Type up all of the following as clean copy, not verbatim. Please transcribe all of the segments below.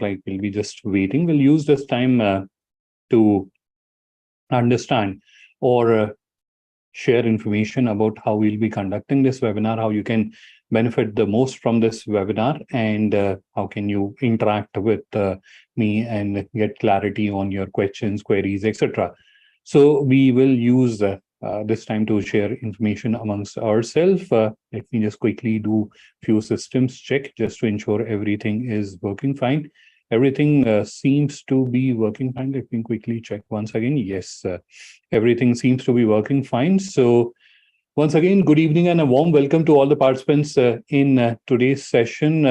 like we'll be just waiting. We'll use this time to understand or share information about how we'll be conducting this webinar, how you can benefit the most from this webinar, and how can you interact with me and get clarity on your questions, queries, etc. So we will use this time to share information amongst ourselves. Let me just quickly do few systems check just to ensure everything is working fine. Everything seems to be working fine. Let me quickly check once again. Yes, everything seems to be working fine. So once again, good evening and a warm welcome to all the participants in today's session.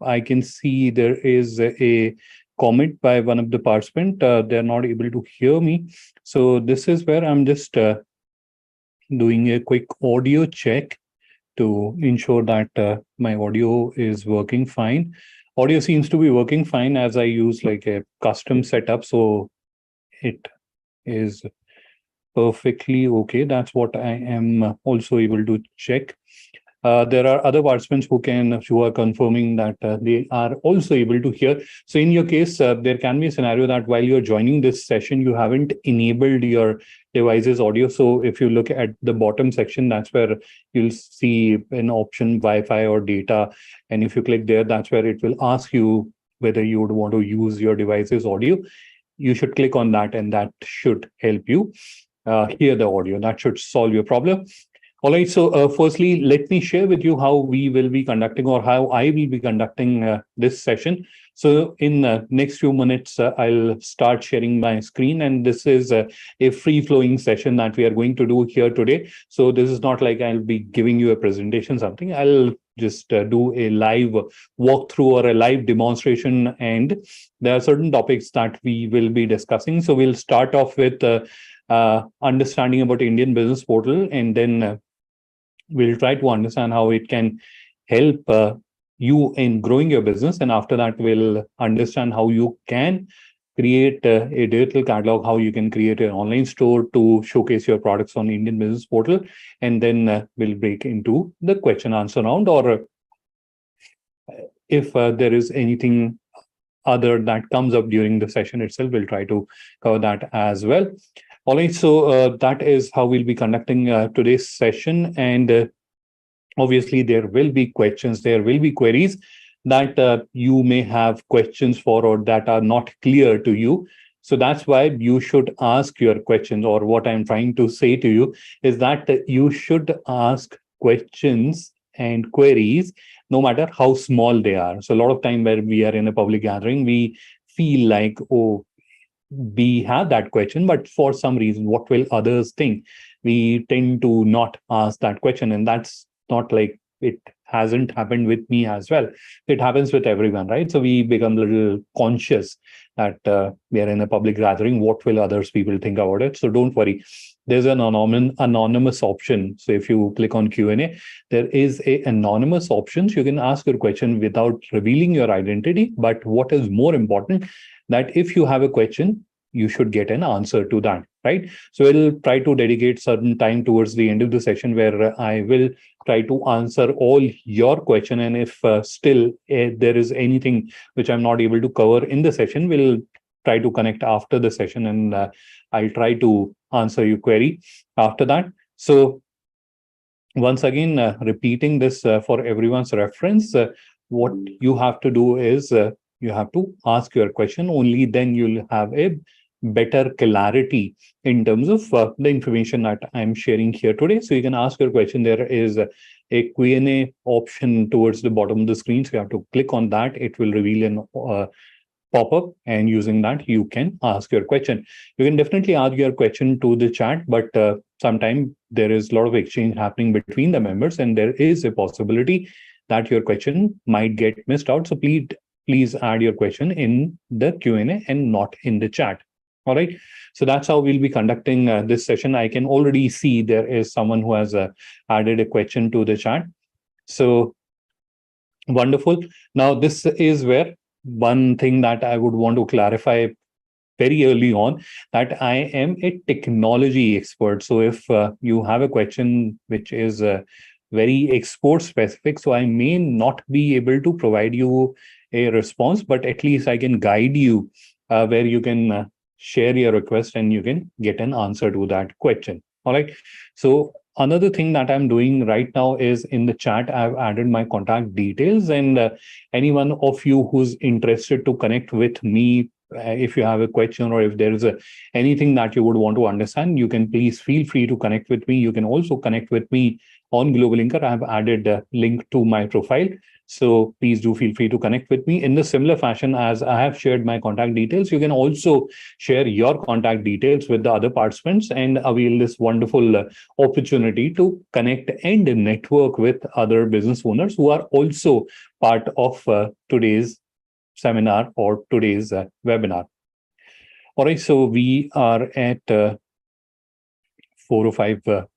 I can see there is a comment by one of the participants. They're not able to hear me. So this is where I'm just doing a quick audio check to ensure that my audio is working fine. Audio seems to be working fine as I use like a custom setup. So it is perfectly okay. That's what I am also able to check. There are other participants who are confirming that they are also able to hear. So in your case, there can be a scenario that while you're joining this session, you haven't enabled your device's audio. So if you look at the bottom section, that's where you'll see an option Wi-Fi or data. And if you click there, that's where it will ask you whether you would want to use your device's audio. You should click on that, and that should help you hear the audio. That should solve your problem. All right. So firstly, let me share with you how we will be conducting or how I will be conducting this session. So in next few minutes, I'll start sharing my screen. And this is a free-flowing session that we are going to do here today. So this is not like I'll be giving you a presentation, something. I'll just do a live walkthrough or a live demonstration. And there are certain topics that we will be discussing. So we'll start off with understanding about Indian Business Portal, and then we'll try to understand how it can help you in growing your business. And after that, we'll understand how you can create a digital catalog, how you can create an online store to showcase your products on Indian Business Portal. And then we'll break into the question answer round, or if there is anything other that comes up during the session itself, we'll try to cover that as well. All right, so that is how we'll be conducting today's session. And obviously, there will be questions, there will be queries that you may have questions for or that are not clear to you. So that's why you should ask your questions, or what I'm trying to say to you is that you should ask questions and queries no matter how small they are. So a lot of time where we are in a public gathering, we feel like, oh, we have that question, but for some reason, what will others think? We tend to not ask that question. And that's not like it hasn't happened with me as well. It happens with everyone, right? So we become a little conscious that we are in a public gathering. What will others people think about it? So don't worry. There's an anonymous option. So if you click on Q&A, there is an anonymous option. You can ask your question without revealing your identity. But what is more important, that if you have a question, you should get an answer to that, right? So we'll try to dedicate certain time towards the end of the session where I will try to answer all your question. And if still there is anything which I'm not able to cover in the session, we'll try to connect after the session, and I'll try to answer your query after that. So once again, repeating this for everyone's reference, what you have to do is you have to ask your question. Only then you'll have a better clarity in terms of the information that I'm sharing here today. So you can ask your question. There is a Q&A option towards the bottom of the screen. So you have to click on that. It will reveal an pop-up, and using that, you can ask your question. You can definitely ask your question to the chat, but sometimes there is a lot of exchange happening between the members, and there is a possibility that your question might get missed out. So please add your question in the Q&A and not in the chat. All right. So that's how we'll be conducting this session. I can already see there is someone who has added a question to the chat. So wonderful. Now, this is where one thing that I would want to clarify very early on, that I am a technology expert. So if you have a question which is very export specific, so I may not be able to provide you a response, but at least I can guide you where you can share your request and you can get an answer to that question. All right. So another thing that I'm doing right now is in the chat, I've added my contact details, and anyone of you who's interested to connect with me, if you have a question or if there is anything that you would want to understand, you can please feel free to connect with me. You can also connect with me on Global Inker. I've added a link to my profile. So please do feel free to connect with me in the similar fashion as I have shared my contact details. You can also share your contact details with the other participants and avail this wonderful opportunity to connect and network with other business owners who are also part of today's seminar or today's webinar. All right, so we are at 4:05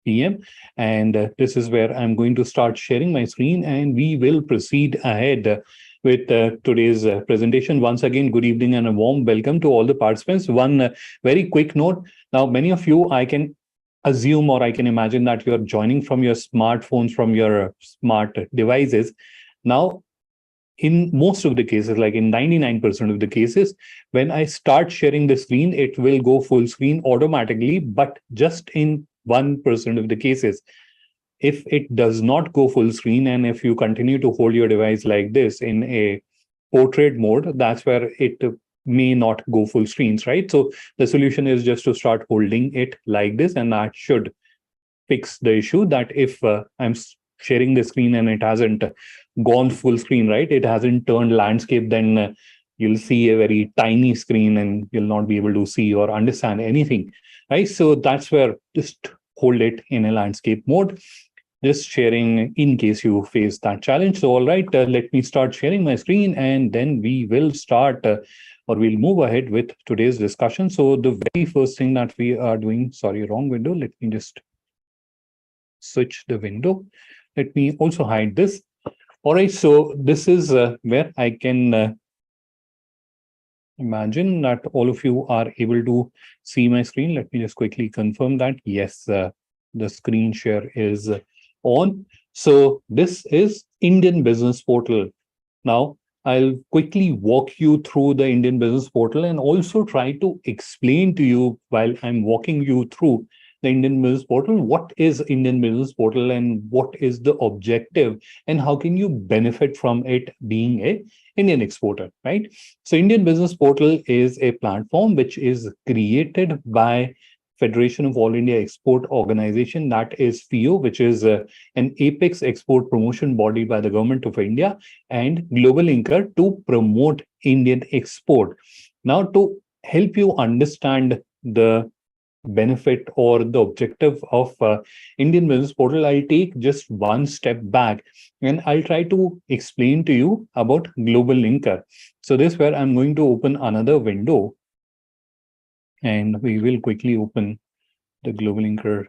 p.m. and this is where I'm going to start sharing my screen, and we will proceed ahead with today's presentation. Once again, good evening and a warm welcome to all the participants. One very quick note. Now, many of you, I can assume or I can imagine that you're joining from your smartphones, from your smart devices. Now, in most of the cases, like in 99% of the cases, when I start sharing the screen, it will go full screen automatically, but just in 1% of the cases, if it does not go full screen and if you continue to hold your device like this in a portrait mode, that's where it may not go full screens, right? So the solution is just to start holding it like this, and that should fix the issue that if I'm sharing the screen and it hasn't gone full screen, right? It hasn't turned landscape, then you'll see a very tiny screen and you'll not be able to see or understand anything, right? So that's where just hold it in a landscape mode. Just sharing in case you face that challenge. So, all right, let me start sharing my screen and then we will start or we'll move ahead with today's discussion. So the very first thing that we are doing, sorry, wrong window. Let me just switch the window. Let me also hide this. All right, so this is where I can imagine that all of you are able to see my screen. Let me just quickly confirm that. Yes, the screen share is on. So this is Indian Business Portal. Now, I'll quickly walk you through the Indian Business Portal and also try to explain to you while I'm walking you through the Indian Business Portal, what is Indian Business Portal and what is the objective and how can you benefit from it being a Indian exporter, right? So Indian Business Portal is a platform which is created by Federation of All India Export Organization, that is FIO, which is an apex export promotion body by the government of India, and Global Inker to promote Indian export. Now, to help you understand the benefit or the objective of Indian Business Portal, I'll take just one step back and I'll try to explain to you about Global Inker. So this is where I'm going to open another window and we will quickly open the Global Inker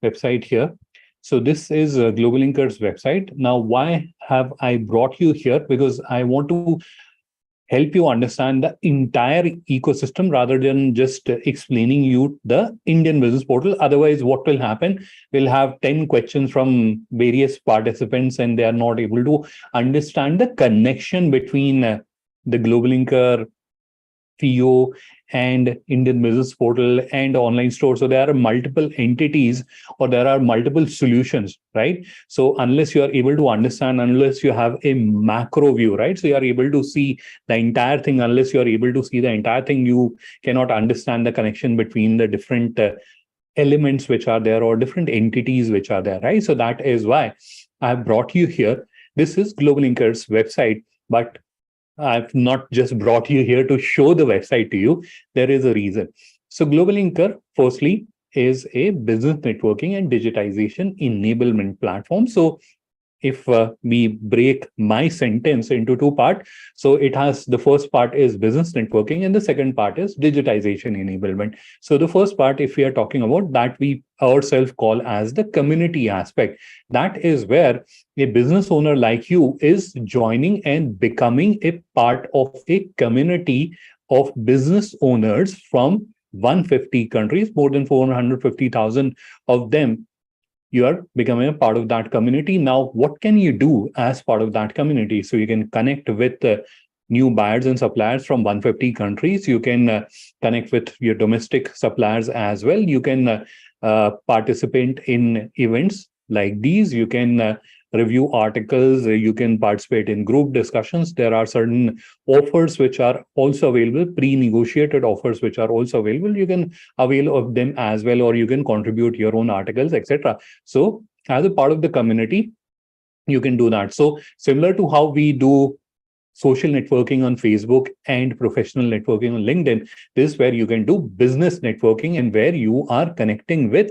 website here. So this is Global Inker's website. Now, why have I brought you here? Because I want to help you understand the entire ecosystem rather than just explaining you the Indian Business Portal. Otherwise, what will happen? We'll have 10 questions from various participants and they are not able to understand the connection between the Global Inker, FIO, and Indian Business Portal and online store. So there are multiple entities or there are multiple solutions, right? So unless you are able to understand, unless you have a macro view, right? So you are able to see the entire thing, unless you are able to see the entire thing, you cannot understand the connection between the different elements which are there or different entities which are there, right? So that is why I brought you here. This is Global Inker's website, but I've not just brought you here to show the website to you. There is a reason. So Global Inker, firstly, is a business networking and digitization enablement platform. So if we break my sentence into two parts, so it has the first part is business networking and the second part is digitization enablement. So the first part, if we are talking about that, we ourselves call as the community aspect. That is where a business owner like you is joining and becoming a part of a community of business owners from 150 countries, more than 450,000 of them you are becoming a part of that community. Now, what can you do as part of that community? So you can connect with new buyers and suppliers from 150 countries. You can connect with your domestic suppliers as well. You can participate in events like these. You can review articles. You can participate in group discussions. There are certain offers which are also available, pre-negotiated offers which are also available. You can avail of them as well, or you can contribute your own articles, etc. So as a part of the community, you can do that. So similar to how we do social networking on Facebook and professional networking on LinkedIn, this is where you can do business networking and where you are connecting with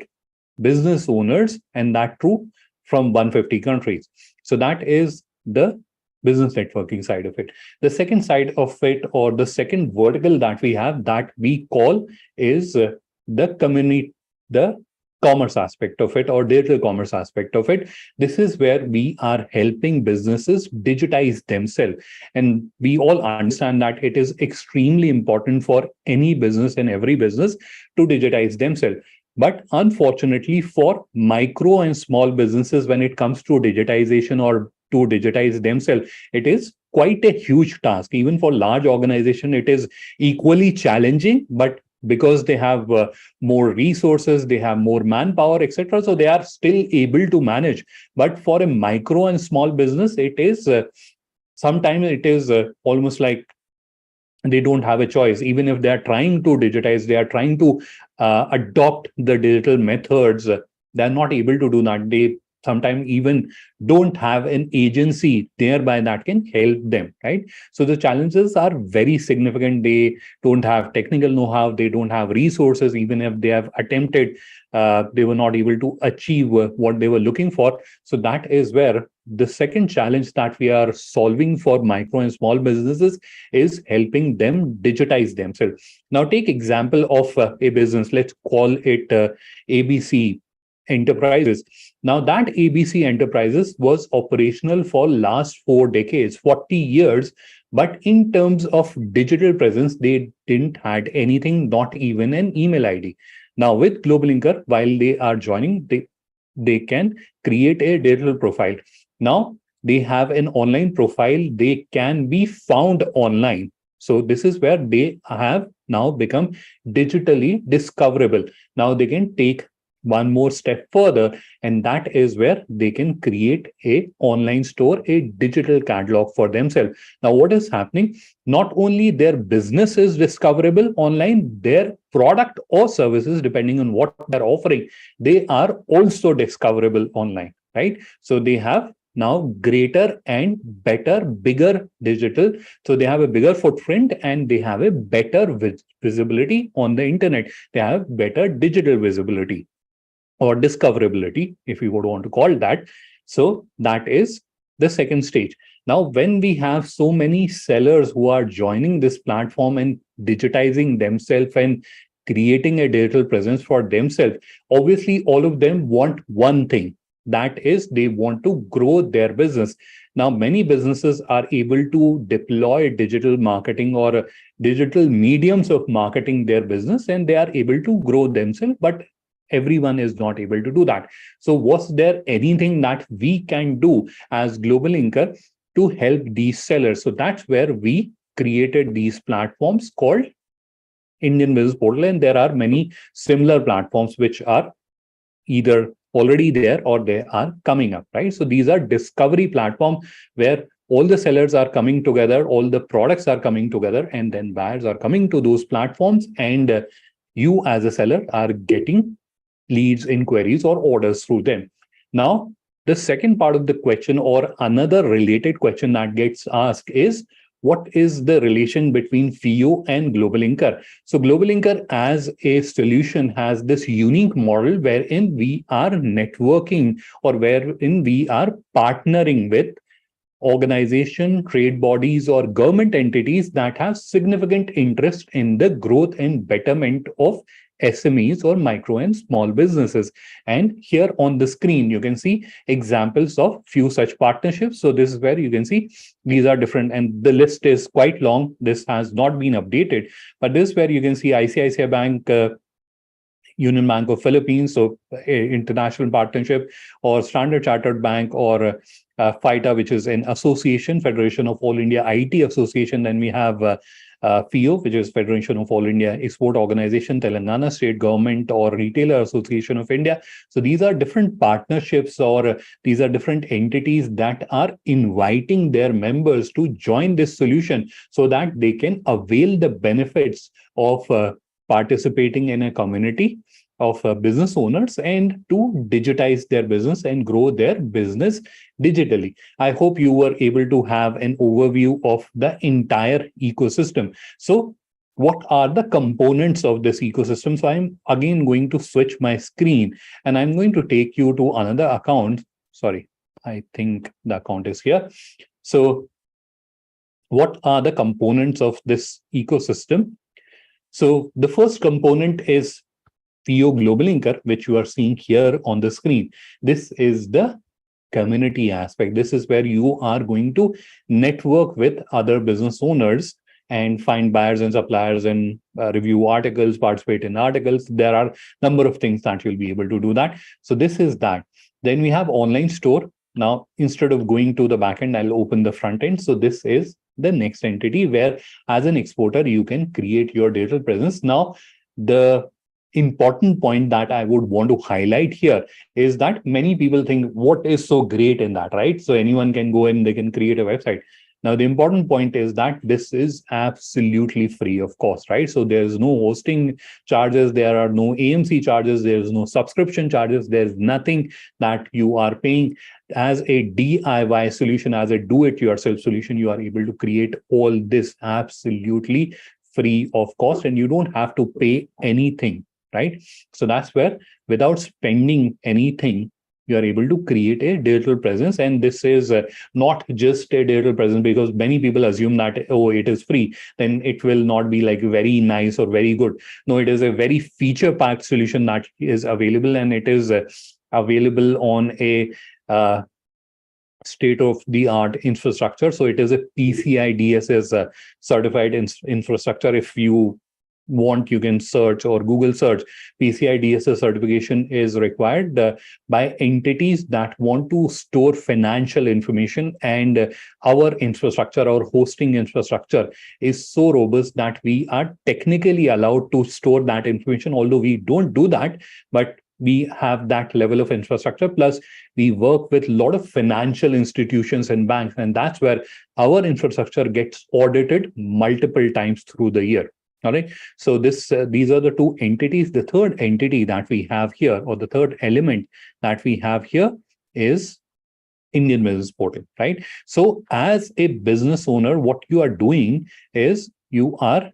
business owners, and that too from 150 countries. So that is the business networking side of it. The second side of it, or the second vertical that we have, that we call is the community, the commerce aspect of it, or digital commerce aspect of it. This is where we are helping businesses digitize themselves. And we all understand that it is extremely important for any business and every business to digitize themselves. But unfortunately, for micro and small businesses, when it comes to digitization or to digitize themselves, it is quite a huge task. Even for large organization, it is equally challenging, but because they have more resources, they have more manpower, etc. So they are still able to manage. But for a micro and small business, it is sometimes it is almost like they don't have a choice. Even if they are trying to digitize, they are trying to adopt the digital methods, they're not able to do that. They sometimes even don't have an agency nearby that can help them, right? So the challenges are very significant. They don't have technical know-how, they don't have resources. Even if they have attempted, they were not able to achieve what they were looking for. So that is where the second challenge that we are solving for micro and small businesses is helping them digitize themselves. Now, take example of a business. Let's call it ABC Enterprises. Now, that ABC Enterprises was operational for last 4 decades, 40 years. But in terms of digital presence, they didn't had anything, not even an email ID. Now, with Global Inker, while they are joining, they can create a digital profile. Now, they have an online profile. They can be found online. So this is where they have now become digitally discoverable. Now they can take one more step further, and that is where they can create a online store, a digital catalog for themselves. Now what is happening? Not only their business is discoverable online, their product or services, depending on what they're offering, they are also discoverable online, right? So they have now greater and better, bigger digital. So they have a bigger footprint and they have a better visibility on the internet. They have better digital visibility or discoverability, if you would want to call that. So that is the second stage. Now, when we have so many sellers who are joining this platform and digitizing themselves and creating a digital presence for themselves, obviously all of them want one thing, that is they want to grow their business. Now many businesses are able to deploy digital marketing or digital mediums of marketing their business, and they are able to grow themselves, but everyone is not able to do that. So was there anything that we can do as Global Inker to help these sellers? So that's where we created these platforms called Indian Business Portal, and there are many similar platforms which are either already there or they are coming up, right? So these are discovery platform where all the sellers are coming together, all the products are coming together, and then buyers are coming to those platforms, and you as a seller are getting leads, inquiries, or orders through them. Now, the second part of the question, or another related question that gets asked, is what is the relation between FIO and Global Inker? So Global Inker as a solution has this unique model wherein we are networking, or wherein we are partnering with organization, trade bodies, or government entities that have significant interest in the growth and betterment of SMEs or micro and small businesses. And here on the screen, you can see examples of few such partnerships. So this is where you can see these are different, and the list is quite long. This has not been updated, but this is where you can see ICICI Bank, Union Bank of Philippines, so international partnership, or Standard Chartered Bank, or FITA, which is an association, Federation of All India IT Association. Then we have FIO, which is Federation of All India Export Organization, Telangana State Government, or Retailer Association of India. So these are different partnerships, or these are different entities that are inviting their members to join this solution so that they can avail the benefits of participating in a community of business owners and to digitize their business and grow their business digitally. I hope you were able to have an overview of the entire ecosystem. So, what are the components of this ecosystem? So, I'm again going to switch my screen and I'm going to take you to another account. Sorry, I think the account is here. So, what are the components of this ecosystem? So, the first component is FIO Global Linker, which you are seeing here on the screen. This is the community aspect. This is where you are going to network with other business owners and find buyers and suppliers and review articles, participate in articles. There are a number of things that you'll be able to do that. So this is that. Then we have online store. Now, instead of going to the backend, I'll open the front end. So this is the next entity where, as an exporter, you can create your digital presence. Now, the important point that I would want to highlight here is that many people think, what is so great in that, right? So anyone can go and they can create a website. Now, the important point is that this is absolutely free of cost, right? So there's no hosting charges, there are no AMC charges, there's no subscription charges, there's nothing that you are paying. As a DIY solution, as a do-it-yourself solution, you are able to create all this absolutely free of cost, and you don't have to pay anything, right? So that's where, without spending anything, you are able to create a digital presence. And this is not just a digital presence, because many people assume that, oh, it is free, then it will not be like very nice or very good. No, it is a very feature-packed solution that is available, and it is available on a state-of-the-art infrastructure. So it is a PCI DSS certified infrastructure. If you want, you can search or Google search. PCI DSS certification is required by entities that want to store financial information, and our infrastructure, our hosting infrastructure, is so robust that we are technically allowed to store that information, although we don't do that, but we have that level of infrastructure. Plus, we work with a lot of financial institutions and banks, and that's where our infrastructure gets audited multiple times through the year. All right. So these are the two entities. The third entity that we have here, or the third element that we have here, is Indian Business Portal, right? So as a business owner, what you are doing is you are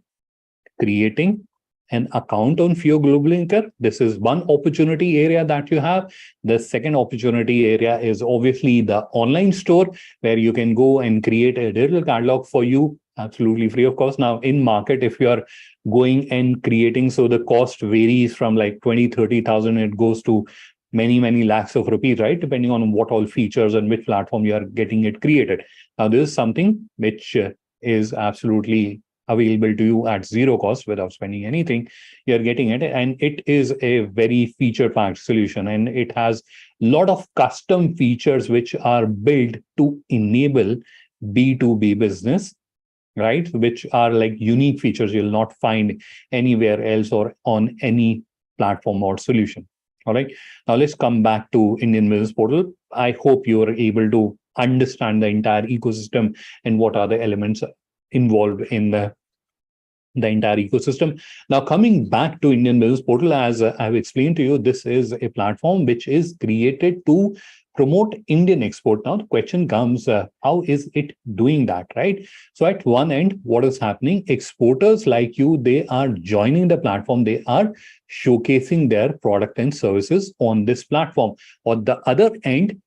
creating an account on FIO Global Linker. This is one opportunity area that you have. The second opportunity area is obviously the online store, where you can go and create a digital catalog for you, absolutely free of cost. Now, in market, if you are going and creating, so the cost varies from like 20,000-30,000, it goes to many lakhs of rupees, right? Depending on what all features and which platform you are getting it created. Now, this is something which is absolutely available to you at zero cost without spending anything. You're getting it, and it is a very feature-packed solution, and it has a lot of custom features which are built to enable B2B business, right? Which are like unique features you'll not find anywhere else or on any platform or solution. All right. Now let's come back to Indian Business Portal. I hope you are able to understand the entire ecosystem and what are the elements involved in the entire ecosystem. Now, coming back to Indian Business Portal, as I've explained to you, this is a platform which is created to promote Indian export. Now, the question comes, how is it doing that, right? So at one end, what is happening? Exporters like you, they are joining the platform. They are showcasing their product and services on this platform. On the other end,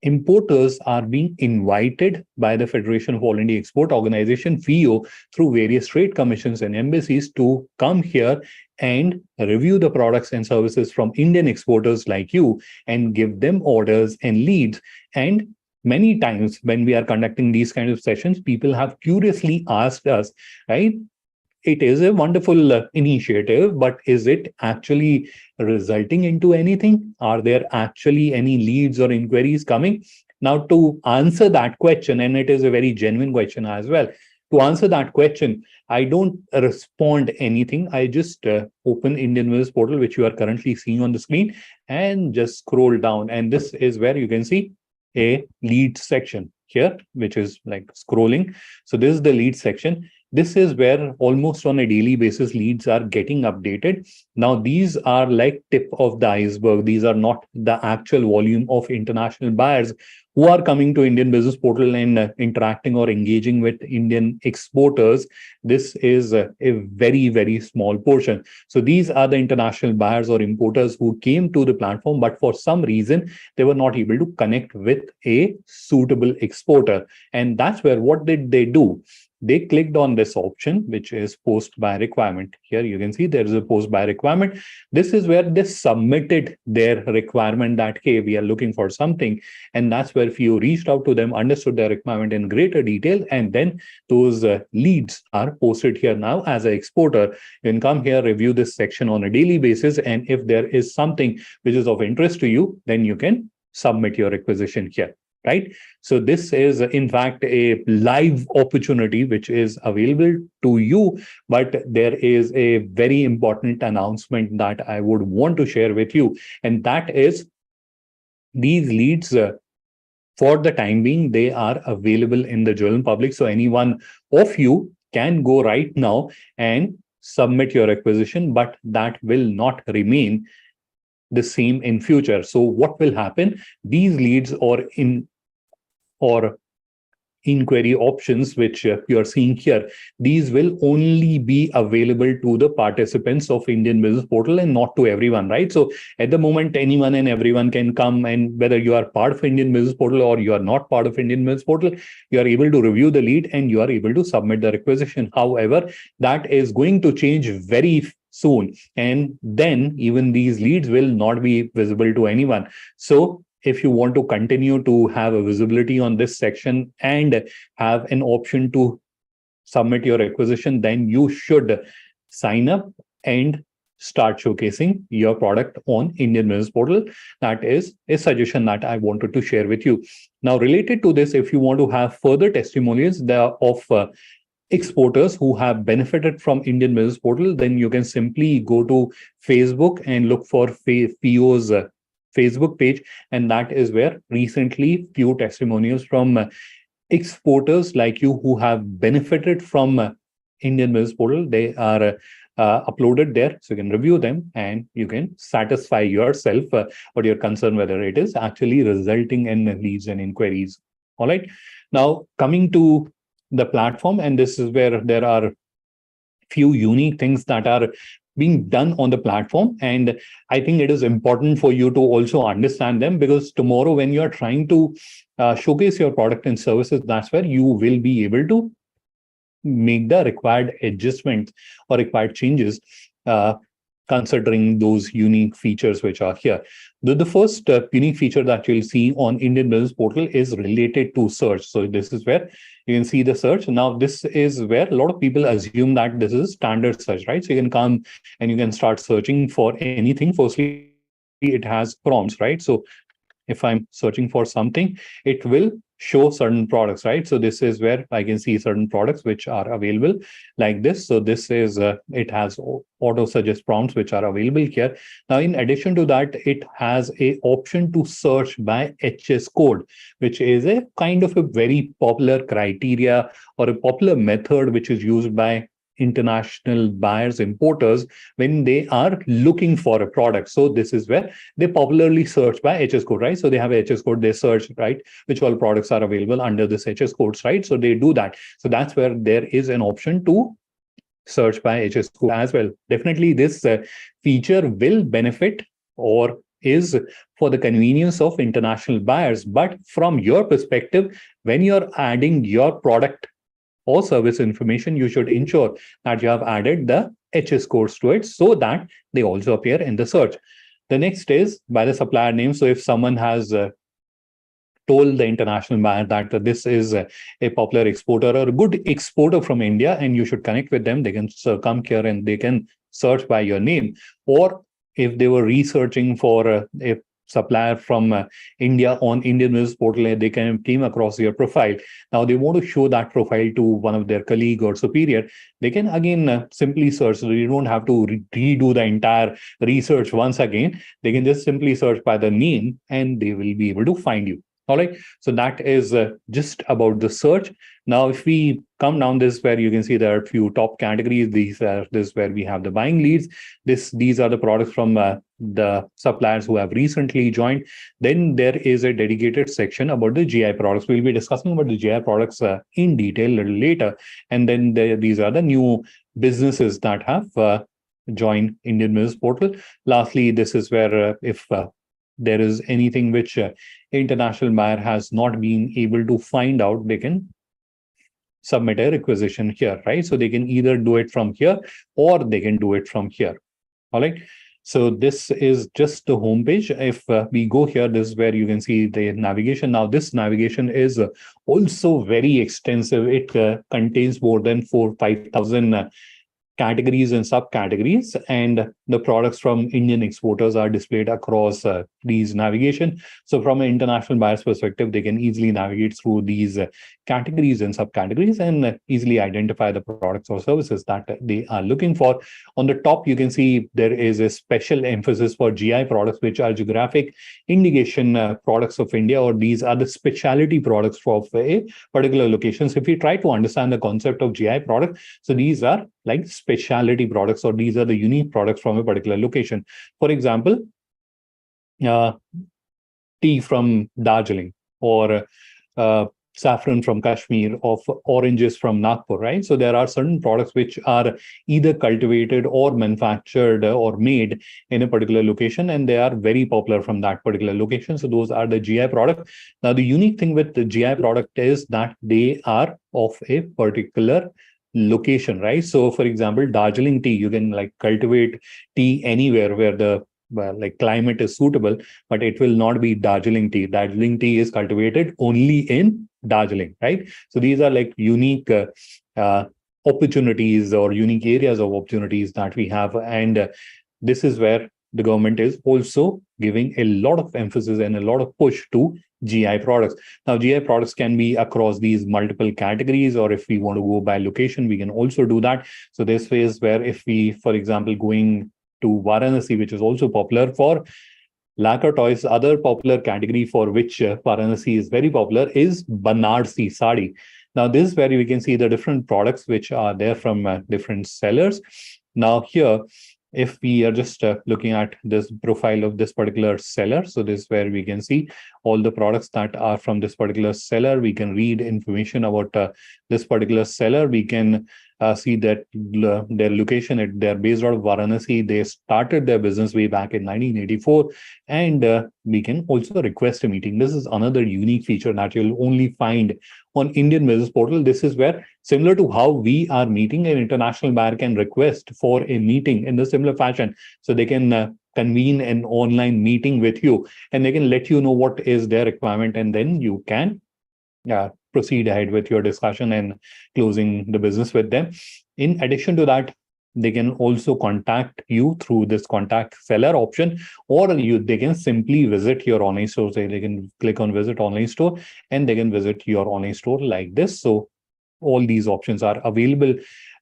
importers are being invited by the Federation of All India Export Organization, FIO, through various trade commissions and embassies to come here and review the products and services from Indian exporters like you and give them orders and leads. And many times when we are conducting these kinds of sessions, people have curiously asked us, right, it is a wonderful initiative, but is it actually resulting into anything? Are there actually any leads or inquiries coming? Now, to answer that question, and it is a very genuine question as well, to answer that question, I don't respond anything. I just open Indian Business Portal, which you are currently seeing on the screen, and just scroll down. And this is where you can see a lead section here, which is like scrolling. So this is the lead section. This is where almost on a daily basis leads are getting updated. Now, these are like tip of the iceberg. These are not the actual volume of international buyers who are coming to Indian Business Portal and interacting or engaging with Indian exporters. This is a very, very small portion. So these are the international buyers or importers who came to the platform, but for some reason, they were not able to connect with a suitable exporter. And that's where, what did they do? They clicked on this option, which is post by requirement. Here you can see there is a post by requirement. This is where they submitted their requirement that, hey, we are looking for something. And that's where few reached out to them, understood their requirement in greater detail. And then those leads are posted here now as an exporter. You can come here, review this section on a daily basis. And if there is something which is of interest to you, then you can submit your requisition here. Right. So this is in fact a live opportunity which is available to you. But there is a very important announcement that I would want to share with you. And that is these leads for the time being, they are available in the general public. So anyone of you can go right now and submit your requisition, but that will not remain the same in future. So what will happen? These leads or inquiry options which you are seeing here, these will only be available to the participants of Indian Business Portal and not to everyone, right? So at the moment, anyone and everyone can come, and whether you are part of Indian Business Portal or you are not part of Indian Business Portal, you are able to review the lead and you are able to submit the requisition. However, that is going to change very soon, and then even these leads will not be visible to anyone. So if you want to continue to have a visibility on this section and have an option to submit your requisition, then you should sign up and start showcasing your product on Indian Business Portal. That is a suggestion that I wanted to share with you. Now, related to this, if you want to have further testimonials of exporters who have benefited from Indian Business Portal, then you can simply go to Facebook and look for PO's Facebook page, and that is where recently few testimonials from exporters like you who have benefited from Indian Business Portal, they are uploaded there, so you can review them and you can satisfy yourself what your concern, whether it is actually resulting in leads and inquiries. All right, now coming to the platform, and this is where there are few unique things that are being done on the platform, and I think it is important for you to also understand them, because tomorrow when you are trying to showcase your product and services, that's where you will be able to make the required adjustments or required changes considering those unique features which are here. The first unique feature that you'll see on Indian Business Portal is related to search. So this is where you can see the search. Now, this is where a lot of people assume that this is standard search, right? So you can come and you can start searching for anything. Firstly, it has prompts, right? So if I'm searching for something, it will show certain products, right? So this is where I can see certain products which are available like this. So this is, it has auto suggest prompts which are available here. Now, in addition to that, it has a option to search by HS code, which is a kind of a very popular criteria or a popular method which is used by international buyers, importers, when they are looking for a product. So this is where they popularly search by HS code, right? So they have a HS code, they search, right, which all products are available under this HS codes, right? So they do that. So that's where there is an option to search by HS code as well. Definitely this feature will benefit or is for the convenience of international buyers. But from your perspective, when you're adding your product or service information, you should ensure that you have added the HS codes to it so that they also appear in the search. The next is by the supplier name. So if someone has told the international buyer that this is a popular exporter or a good exporter from India, and you should connect with them. They can come here and they can search by your name. Or if they were researching for a supplier from India on Indian Business Portal, and they came across your profile. Now they want to show that profile to one of their colleague or superior. They can again simply search. So you don't have to redo the entire research once again. They can just simply search by the name, and they will be able to find you. All right. So that is just about the search. Now, if we come down, this is where you can see there are a few top categories. This is where we have the buying leads. These are the products from the suppliers who have recently joined. Then there is a dedicated section about the GI products. We'll be discussing about the GI products in detail a little later. And then these are the new businesses that have joined Indian Business Portal. Lastly, this is where if there is anything which international buyer has not been able to find out, they can submit a requisition here, right? So they can either do it from here or they can do it from here. All right. So this is just the homepage. If we go here, this is where you can see the navigation. Now, this navigation is also very extensive. It contains more than 5,000 categories and subcategories, and the products from Indian exporters are displayed across these navigation. So from an international buyer's perspective, they can easily navigate through these categories and subcategories and easily identify the products or services that they are looking for. On the top, you can see there is a special emphasis for GI products, which are geographic indication products of India, or these are the specialty products for a particular location. So if we try to understand the concept of GI product, so these are like specialty products, or these are the unique products from a particular location. For example, tea from Darjeeling, or saffron from Kashmir, of oranges from Nagpur, right? So there are certain products which are either cultivated or manufactured or made in a particular location, and they are very popular from that particular location. So those are the GI product. Now, the unique thing with the GI product is that they are of a particular location, right? So for example, Darjeeling tea, you can like cultivate tea anywhere where the like climate is suitable, but it will not be Darjeeling tea. Darjeeling tea is cultivated only in Darjeeling, right? So these are like unique opportunities or unique areas of opportunities that we have. And this is where the government is also giving a lot of emphasis and a lot of push to GI products. Now, GI products can be across these multiple categories, or if we want to go by location, we can also do that. So this is where if we, for example, going to Varanasi, which is also popular for lacquer toys, other popular category for which Varanasi is very popular is Banarsi Sari. Now, this is where we can see the different products which are there from different sellers. Now, here, if we are just looking at this profile of this particular seller, so this is where we can see all the products that are from this particular seller. We can read information about this particular seller. We can see that their location, they're based out of Varanasi. They started their business way back in 1984, and we can also request a meeting. This is another unique feature that you'll only find on Indian Business Portal. This is where, similar to how we are meeting, an international buyer can request for a meeting in the similar fashion. So they can convene an online meeting with you, and they can let you know what is their requirement, and then you can proceed ahead with your discussion and closing the business with them. In addition to that, they can also contact you through this contact seller option, or they can simply visit your online store. So they can click on visit online store, and they can visit your online store like this. So all these options are available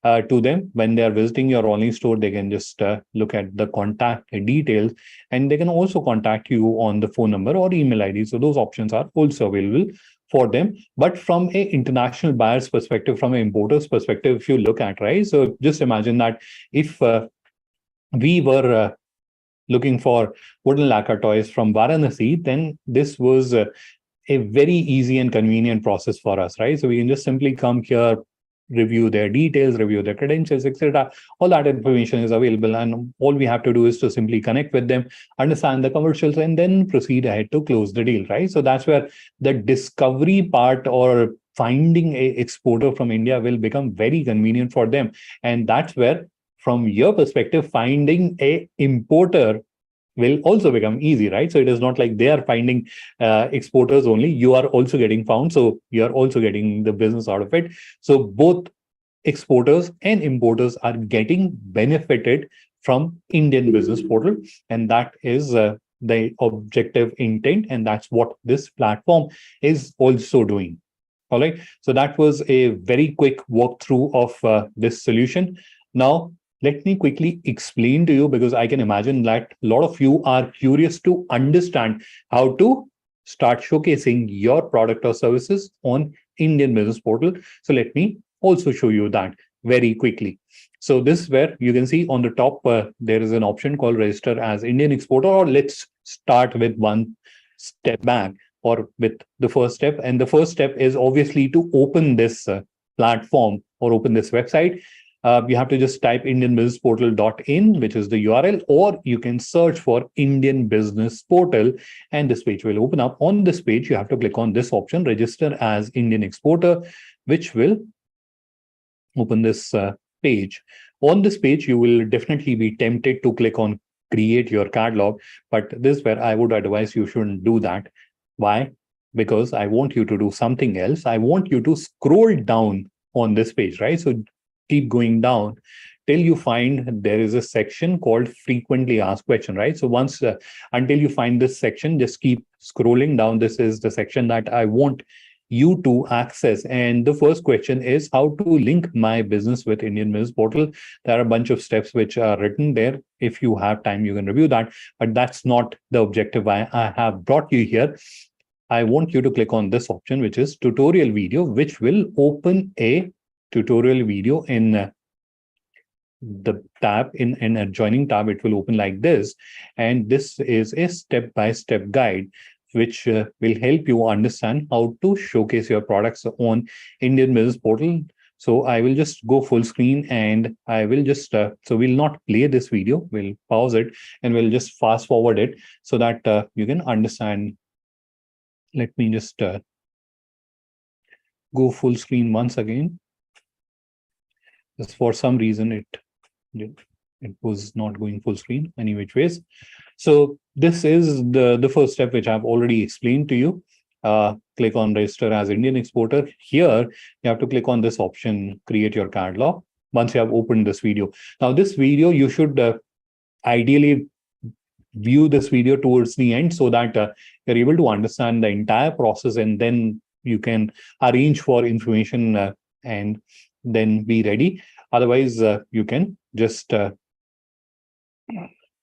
to them. When they are visiting your online store, they can just look at the contact details, and they can also contact you on the phone number or email ID. So those options are also available for them. But from an international buyer's perspective, from an importer's perspective, if you look at, right, so just imagine that if we were looking for wooden lacquer toys from Varanasi, then this was a very easy and convenient process for us, right? So we can just simply come here, review their details, review their credentials, etc. All that information is available, and all we have to do is to simply connect with them, understand the commercials, and then proceed ahead to close the deal, right? So that's where the discovery part, or finding a exporter from India, will become very convenient for them. And that's where, from your perspective, finding a importer will also become easy, right? So it is not like they are finding exporters only. You are also getting found. So you are also getting the business out of it. So both exporters and importers are getting benefited from Indian Business Portal. And that is the objective intent. And that's what this platform is also doing. All right. So that was a very quick walkthrough of this solution. Now, let me quickly explain to you, because I can imagine that a lot of you are curious to understand how to start showcasing your product or services on Indian Business Portal. So let me also show you that very quickly. So this is where you can see on the top, there is an option called register as Indian exporter, or let's start with one step back, or with the first step. And the first step is obviously to open this platform or open this website. You have to just type indianbusinessportal.in, which is the URL, or you can search for Indian Business Portal, and this page will open up. On this page, you have to click on this option, register as Indian exporter, which will open this page. On this page, you will definitely be tempted to click on create your catalog, but this is where I would advise you shouldn't do that. Why? Because I want you to do something else. I want you to scroll down on this page, right? So keep going down till you find there is a section called frequently asked question, right? So once until you find this section, just keep scrolling down. This is the section that I want you to access. And the first question is how to link my business with Indian Business Portal. There are a bunch of steps which are written there. If you have time, you can review that, but that's not the objective why I have brought you here. I want you to click on this option, which is tutorial video, which will open a tutorial video in the tab, in an adjoining tab. It will open like this. And this is a step-by-step guide which will help you understand how to showcase your products on Indian Business Portal. So I will just go full screen, and I will just, so we'll not play this video, we'll pause it, and we'll just fast forward it so that you can understand. Let me just go full screen once again. Just for some reason, it was not going full screen any which ways. So this is the first step, which I've already explained to you. Click on register as Indian exporter. Here, you have to click on this option, create your catalog, once you have opened this video. Now, this video, you should ideally view this video towards the end so that you're able to understand the entire process, and then you can arrange for information and then be ready. Otherwise, you can just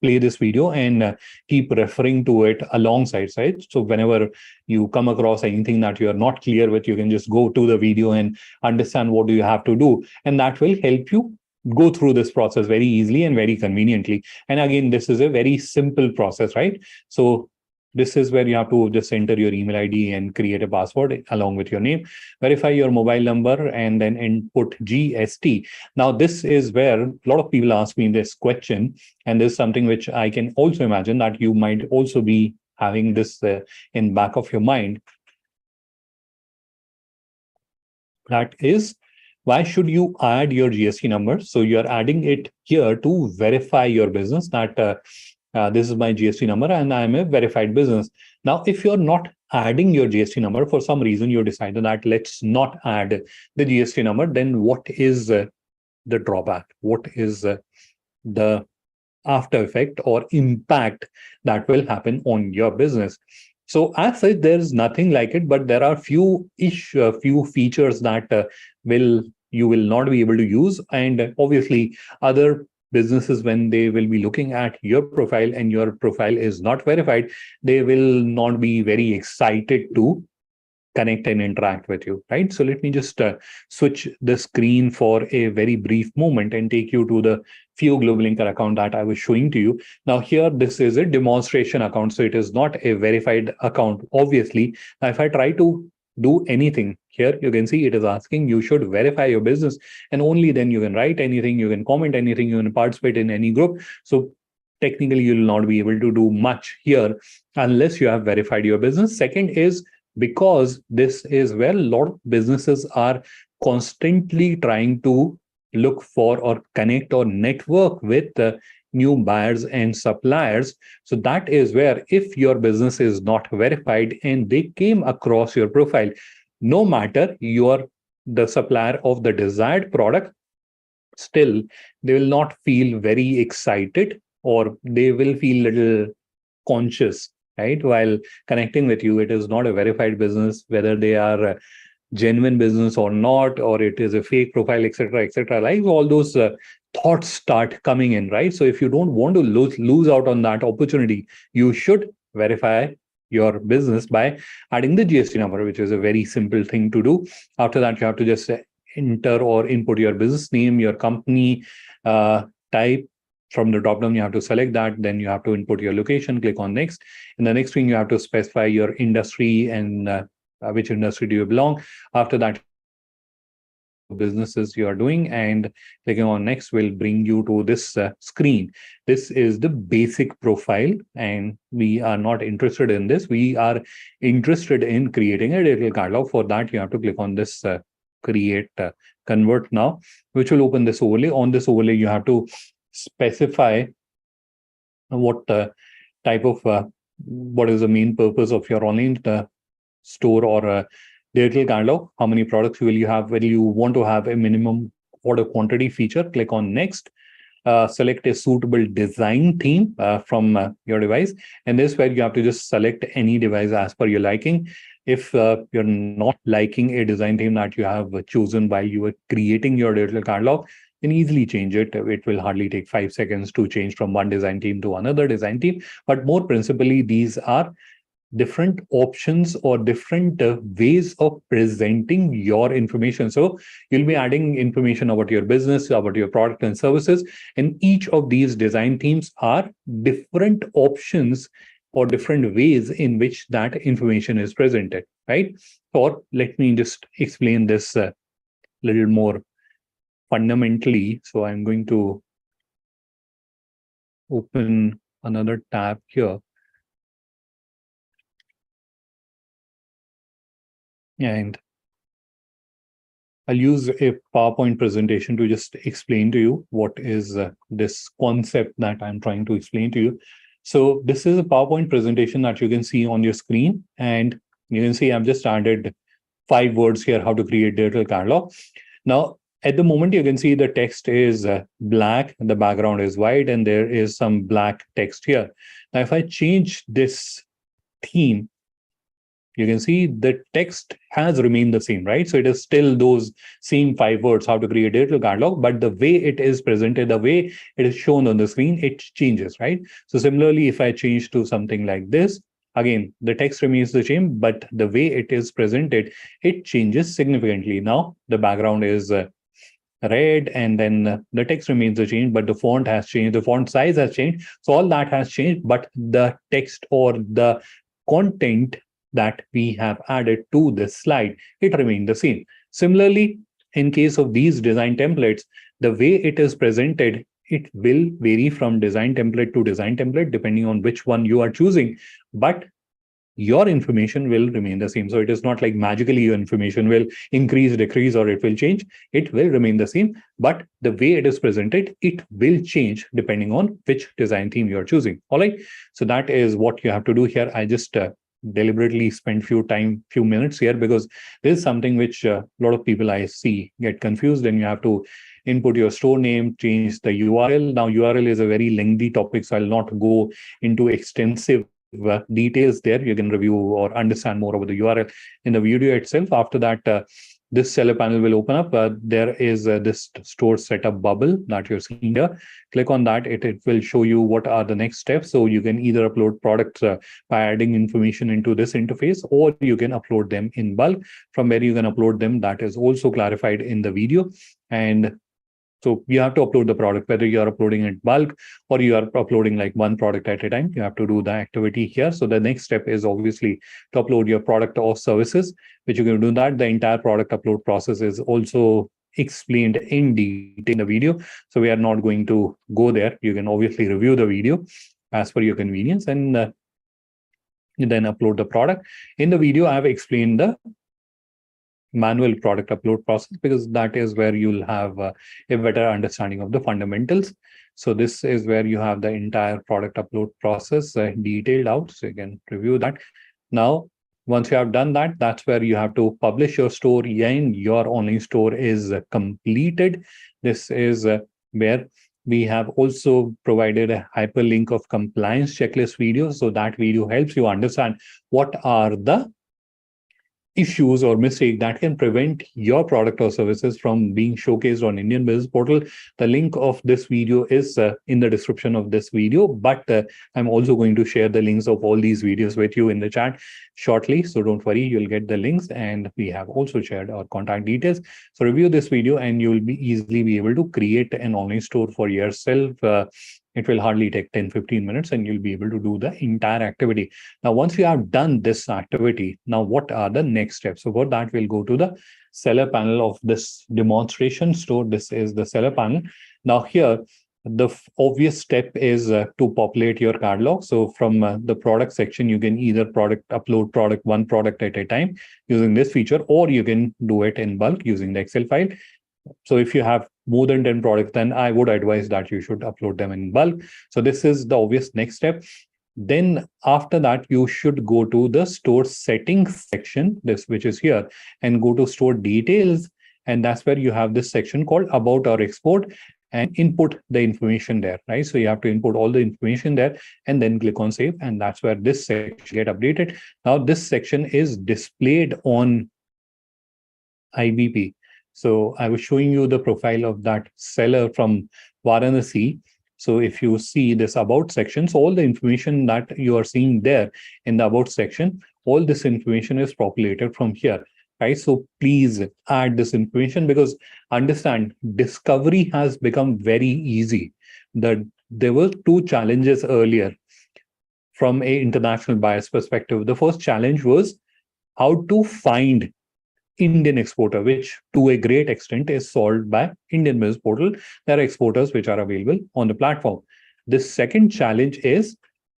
play this video and keep referring to it alongside. So whenever you come across anything that you are not clear with, you can just go to the video and understand what do you have to do. And that will help you go through this process very easily and very conveniently. And again, this is a very simple process, right? So this is where you have to just enter your email ID and create a password along with your name, verify your mobile number, and then input GST. Now, this is where a lot of people ask me this question, and this is something which I can also imagine that you might also be having this in back of your mind. That is, why should you add your GST number? So you're adding it here to verify your business, that this is my GST number and I'm a verified business. Now, if you're not adding your GST number, for some reason you decided that let's not add the GST number, then what is the drawback? What is the after effect or impact that will happen on your business? So as such, there's nothing like it, but there are few features that you will not be able to use. And obviously, other businesses, when they will be looking at your profile and your profile is not verified, they will not be very excited to connect and interact with you, right? So let me just switch the screen for a very brief moment and take you to the Fio Global Linker account that I was showing to you. Now here, this is a demonstration account, so it is not a verified account, obviously. Now, if I try to do anything here, you can see it is asking you should verify your business, and only then you can write anything, you can comment anything, you can participate in any group. So technically, you will not be able to do much here unless you have verified your business. Second is, because this is where a lot of businesses are constantly trying to look for or connect or network with new buyers and suppliers. So that is where, if your business is not verified and they came across your profile, no matter you're the supplier of the desired product, still they will not feel very excited, or they will feel little conscious, right, while connecting with you. It is not a verified business, whether they are a genuine business or not, or it is a fake profile, etc., etc. Like all those thoughts start coming in, right? So if you don't want to lose out on that opportunity, you should verify your business by adding the GST number, which is a very simple thing to do. After that, you have to just enter or input your business name, your company type. From the drop down, you have to select that. Then you have to input your location, click on next. In the next screen, you have to specify your industry and which industry do you belong. After that, businesses you are doing, and clicking on next will bring you to this screen. This is the basic profile, and we are not interested in this. We are interested in creating a digital catalog. For that, you have to click on this create convert now, which will open this overlay. On this overlay, you have to specify what type of what is the main purpose of your online store or digital catalog. How many products will you have? Whether you want to have a minimum order quantity feature, click on next. Select a suitable design theme from your device, and this where you have to just select any device as per your liking. If you're not liking a design theme that you have chosen while you were creating your digital catalog, then easily change it. It will hardly take 5 seconds to change from one design theme to another design theme. But more principally, these are different options or different ways of presenting your information. So you'll be adding information about your business, about your product and services, and each of these design themes are different options or different ways in which that information is presented, right? Or let me just explain this a little more fundamentally. So I'm going to open another tab here. And I'll use a PowerPoint presentation to just explain to you what is this concept that I'm trying to explain to you. So this is a PowerPoint presentation that you can see on your screen. And you can see I've just added 5 words here, how to create digital catalog. Now, at the moment, you can see the text is black, the background is white, and there is some black text here. Now, if I change this theme, you can see the text has remained the same, right? So it is still those same 5 words, how to create a digital catalog, but the way it is presented, the way it is shown on the screen, it changes, right? So similarly, if I change to something like this, again, the text remains the same, but the way it is presented, it changes significantly. Now, the background is red, and then the text remains the same, but the font has changed, the font size has changed. So all that has changed, but the text or the content that we have added to this slide, it remained the same. Similarly, in case of these design templates, the way it is presented, it will vary from design template to design template, depending on which one you are choosing. But your information will remain the same. So it is not like magically your information will increase, decrease, or it will change. It will remain the same, but the way it is presented, it will change depending on which design theme you're choosing. All right. So that is what you have to do here. I just deliberately spent few minutes here because this is something which a lot of people I see get confused. And you have to input your store name, change the URL. Now, URL is a very lengthy topic, so I'll not go into extensive details there. You can review or understand more about the URL in the video itself. After that, this seller panel will open up. There is this store setup bubble that you're seeing here. Click on that. It will show you what are the next steps. So you can either upload products by adding information into this interface, or you can upload them in bulk. From where you can upload them, that is also clarified in the video. And so you have to upload the product, whether you are uploading it bulk or you are uploading like one product at a time. You have to do the activity here. So the next step is obviously to upload your product or services, which you can do that. The entire product upload process is also explained in detail in the video. So we are not going to go there. You can obviously review the video as per your convenience, and then upload the product. In the video, I have explained the manual product upload process, because that is where you'll have a better understanding of the fundamentals. So this is where you have the entire product upload process detailed out. So you can review that. Now, once you have done that, that's where you have to publish your store and your online store is completed. This is where we have also provided a hyperlink of compliance checklist video. So that video helps you understand what are the issues or mistake that can prevent your product or services from being showcased on Indian Business Portal. The link of this video is in the description of this video, but I'm also going to share the links of all these videos with you in the chat shortly. So don't worry, you'll get the links, and we have also shared our contact details. So review this video and you'll be easily be able to create an online store for yourself. It will hardly take 10-15 minutes and you'll be able to do the entire activity. Now, once you have done this activity, now what are the next steps? So for that, we'll go to the seller panel of this demonstration store. This is the seller panel. Now here, the obvious step is to populate your catalog. So from the product section, you can either upload one product at a time using this feature, or you can do it in bulk using the Excel file. So if you have more than 10 products, then I would advise that you should upload them in bulk. So this is the obvious next step. Then after that, you should go to the store settings section, which is here, and go to store details. And that's where you have this section called about or export, and input the information there, right? So you have to input all the information there and then click on save. And that's where this section get updated. Now this section is displayed on IBP. So I was showing you the profile of that seller from Varanasi. So if you see this about section, so all the information that you are seeing there in the about section, all this information is populated from here, right? So please add this information, because understand, discovery has become very easy. There were two challenges earlier from a international buyer's perspective. The first challenge was how to find Indian exporter, which to a great extent is solved by Indian Business Portal. There are exporters which are available on the platform. The second challenge is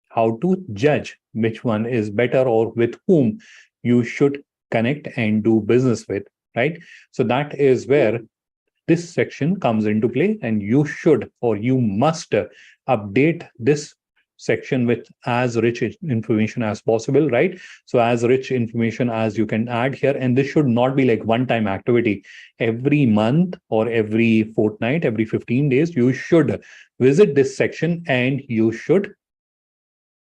how to judge which one is better or with whom you should connect and do business with, right? So that is where this section comes into play, and you should or you must update this section with as rich information as possible, right? So as rich information as you can add here. And this should not be like one-time activity. Every month or every fortnight, every 15 days, you should visit this section and you should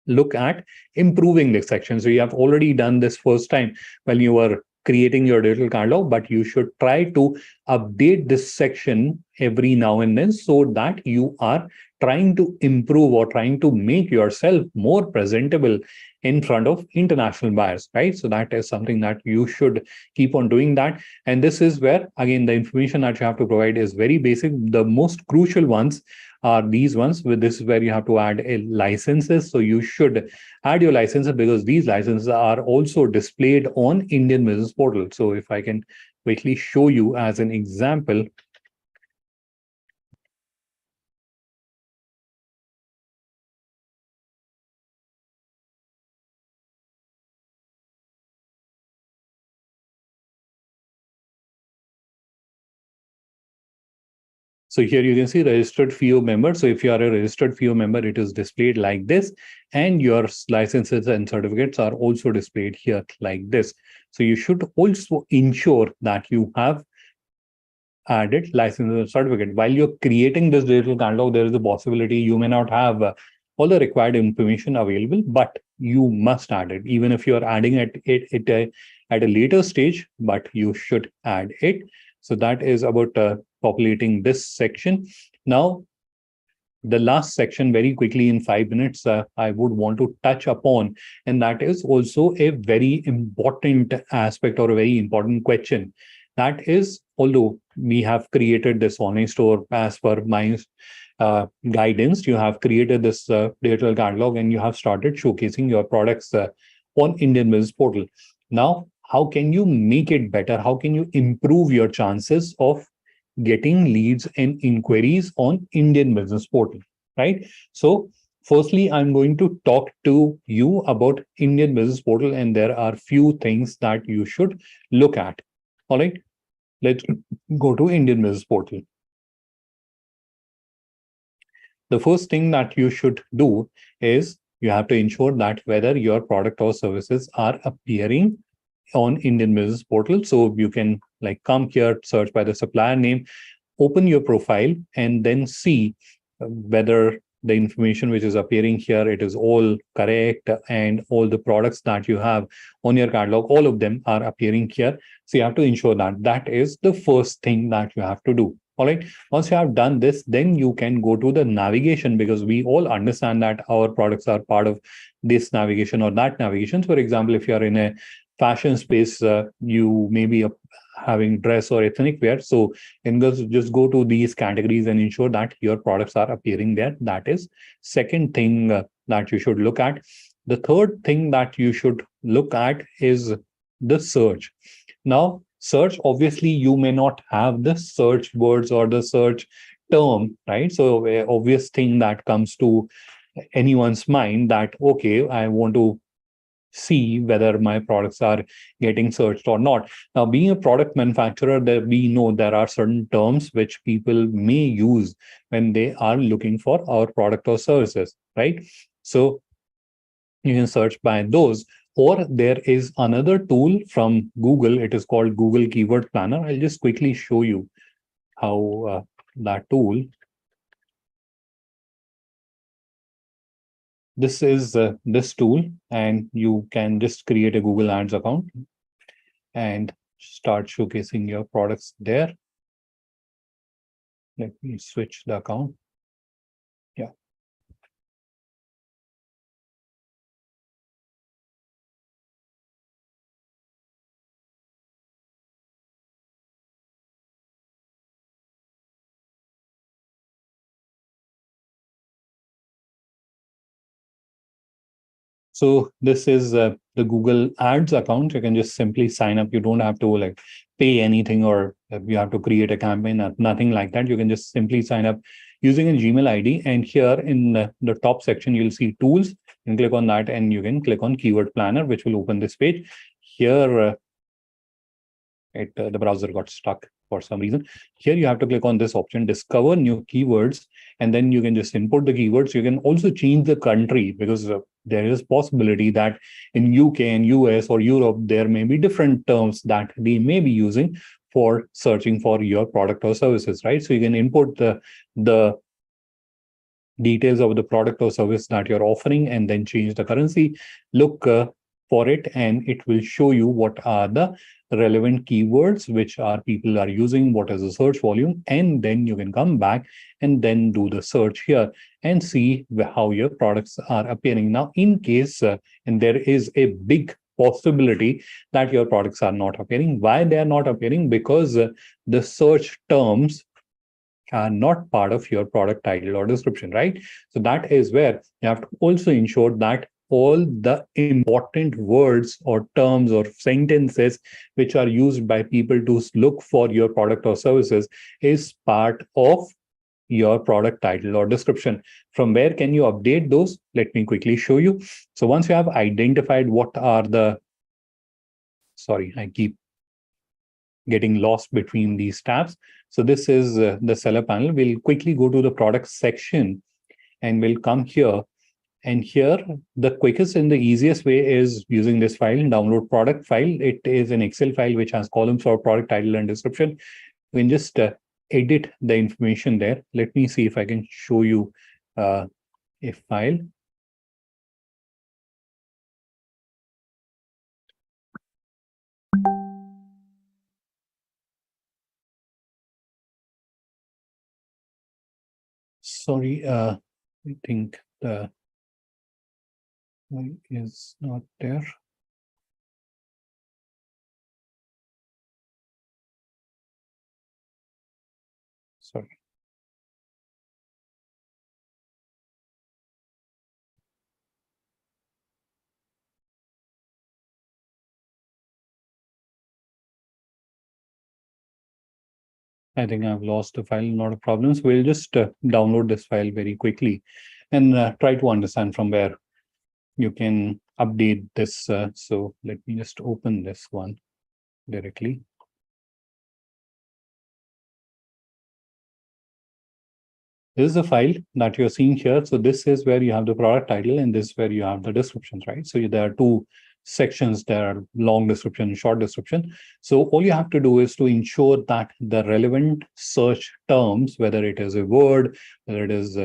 look at improving this section. So you have already done this first time when you were creating your digital catalog, but you should try to update this section every now and then, so that you are trying to improve or trying to make yourself more presentable in front of international buyers, right? So that is something that you should keep on doing that. And this is where, again, the information that you have to provide is very basic. The most crucial ones are these ones. With this is where you have to add licenses. So you should add your licenses, because these licenses are also displayed on Indian Business Portal. So if I can quickly show you as an example. So here you can see registered FIO member. So if you are a registered FIO member, it is displayed like this, and your licenses and certificates are also displayed here like this. So you should also ensure that you have added license and certificate. While you're creating this digital catalog, there is a possibility you may not have all the required information available, but you must add it, even if you're adding it at a later stage, but you should add it. So that is about populating this section. Now, the last section, very quickly in 5 minutes, I would want to touch upon, and that is also a very important aspect or a very important question. That is, although we have created this online store as per my guidance, you have created this digital catalog and you have started showcasing your products on Indian Business Portal. Now, how can you make it better? How can you improve your chances of getting leads and inquiries on Indian Business Portal, right? So firstly, I'm going to talk to you about Indian Business Portal, and there are few things that you should look at. All right, let's go to Indian Business Portal. the first thing that you should do is you have to ensure that whether your product or services are appearing on Indian Business Portal. So you can like come here, search by the supplier name, open your profile, and then see whether the information which is appearing here, it is all correct, and all the products that you have on your catalog, all of them are appearing here. So you have to ensure that that is the first thing that you have to do. All right. Once you have done this, then you can go to the navigation, because we all understand that our products are part of this navigation or that navigation. For example, if you are in a fashion space, you may be having dress or ethnic wear. So in this, just go to these categories and ensure that your products are appearing there. That is second thing that you should look at. The third thing that you should look at is the search. Now, search, obviously, you may not have the search words or the search term, right? So, obvious thing that comes to anyone's mind that, okay, I want to see whether my products are getting searched or not. Now, being a product manufacturer, that we know there are certain terms which people may use when they are looking for our product or services, right? So you can search by those. Or there is another tool from Google. It is called Google Keyword Planner. I'll just quickly show you how that tool. This is this tool, and you can just create a Google Ads account and start showcasing your products there. Let me switch the account. Yeah. So this is the Google Ads account. You can just simply sign up. You don't have to like pay anything, or you have to create a campaign, nothing like that. You can just simply sign up using a Gmail ID. And here in the top section, you'll see tools. You can click on that, and you can click on Keyword Planner, which will open this page. Here, the browser got stuck for some reason. Here you have to click on this option, discover new keywords, and then you can just input the keywords. You can also change the country, because there is possibility that in UK and US or Europe, there may be different terms that they may be using for searching for your product or services, right? So you can input the details of the product or service that you're offering, and then change the currency, look for it, and it will show you what are the relevant keywords which are people are using, what is the search volume, and then you can come back and then do the search here and see how your products are appearing. Now, in case and there is a big possibility that your products are not appearing. Why they are not appearing? Because the search terms are not part of your product title or description, right? So that is where you have to also ensure that all the important words or terms or sentences which are used by people to look for your product or services is part of your product title or description. From where can you update those? Let me quickly show you. So once you have identified what are the, sorry, I keep getting lost between these tabs. So this is the seller panel. We'll quickly go to the product section, and we'll come here. And here, the quickest and the easiest way is using this file, download product file. It is an Excel file which has columns for product title and description. You can just edit the information there. Let me see if I can show you a file. Sorry, I think the file is not there. Sorry. I think I've lost the file, not a problem. So we'll just download this file very quickly and try to understand from where you can update this. So let me just open this one directly. This is the file that you're seeing here. So this is where you have the product title, and this is where you have the descriptions, right? So there are two sections. There are long description and short description. So all you have to do is to ensure that the relevant search terms, whether it is a word, whether it is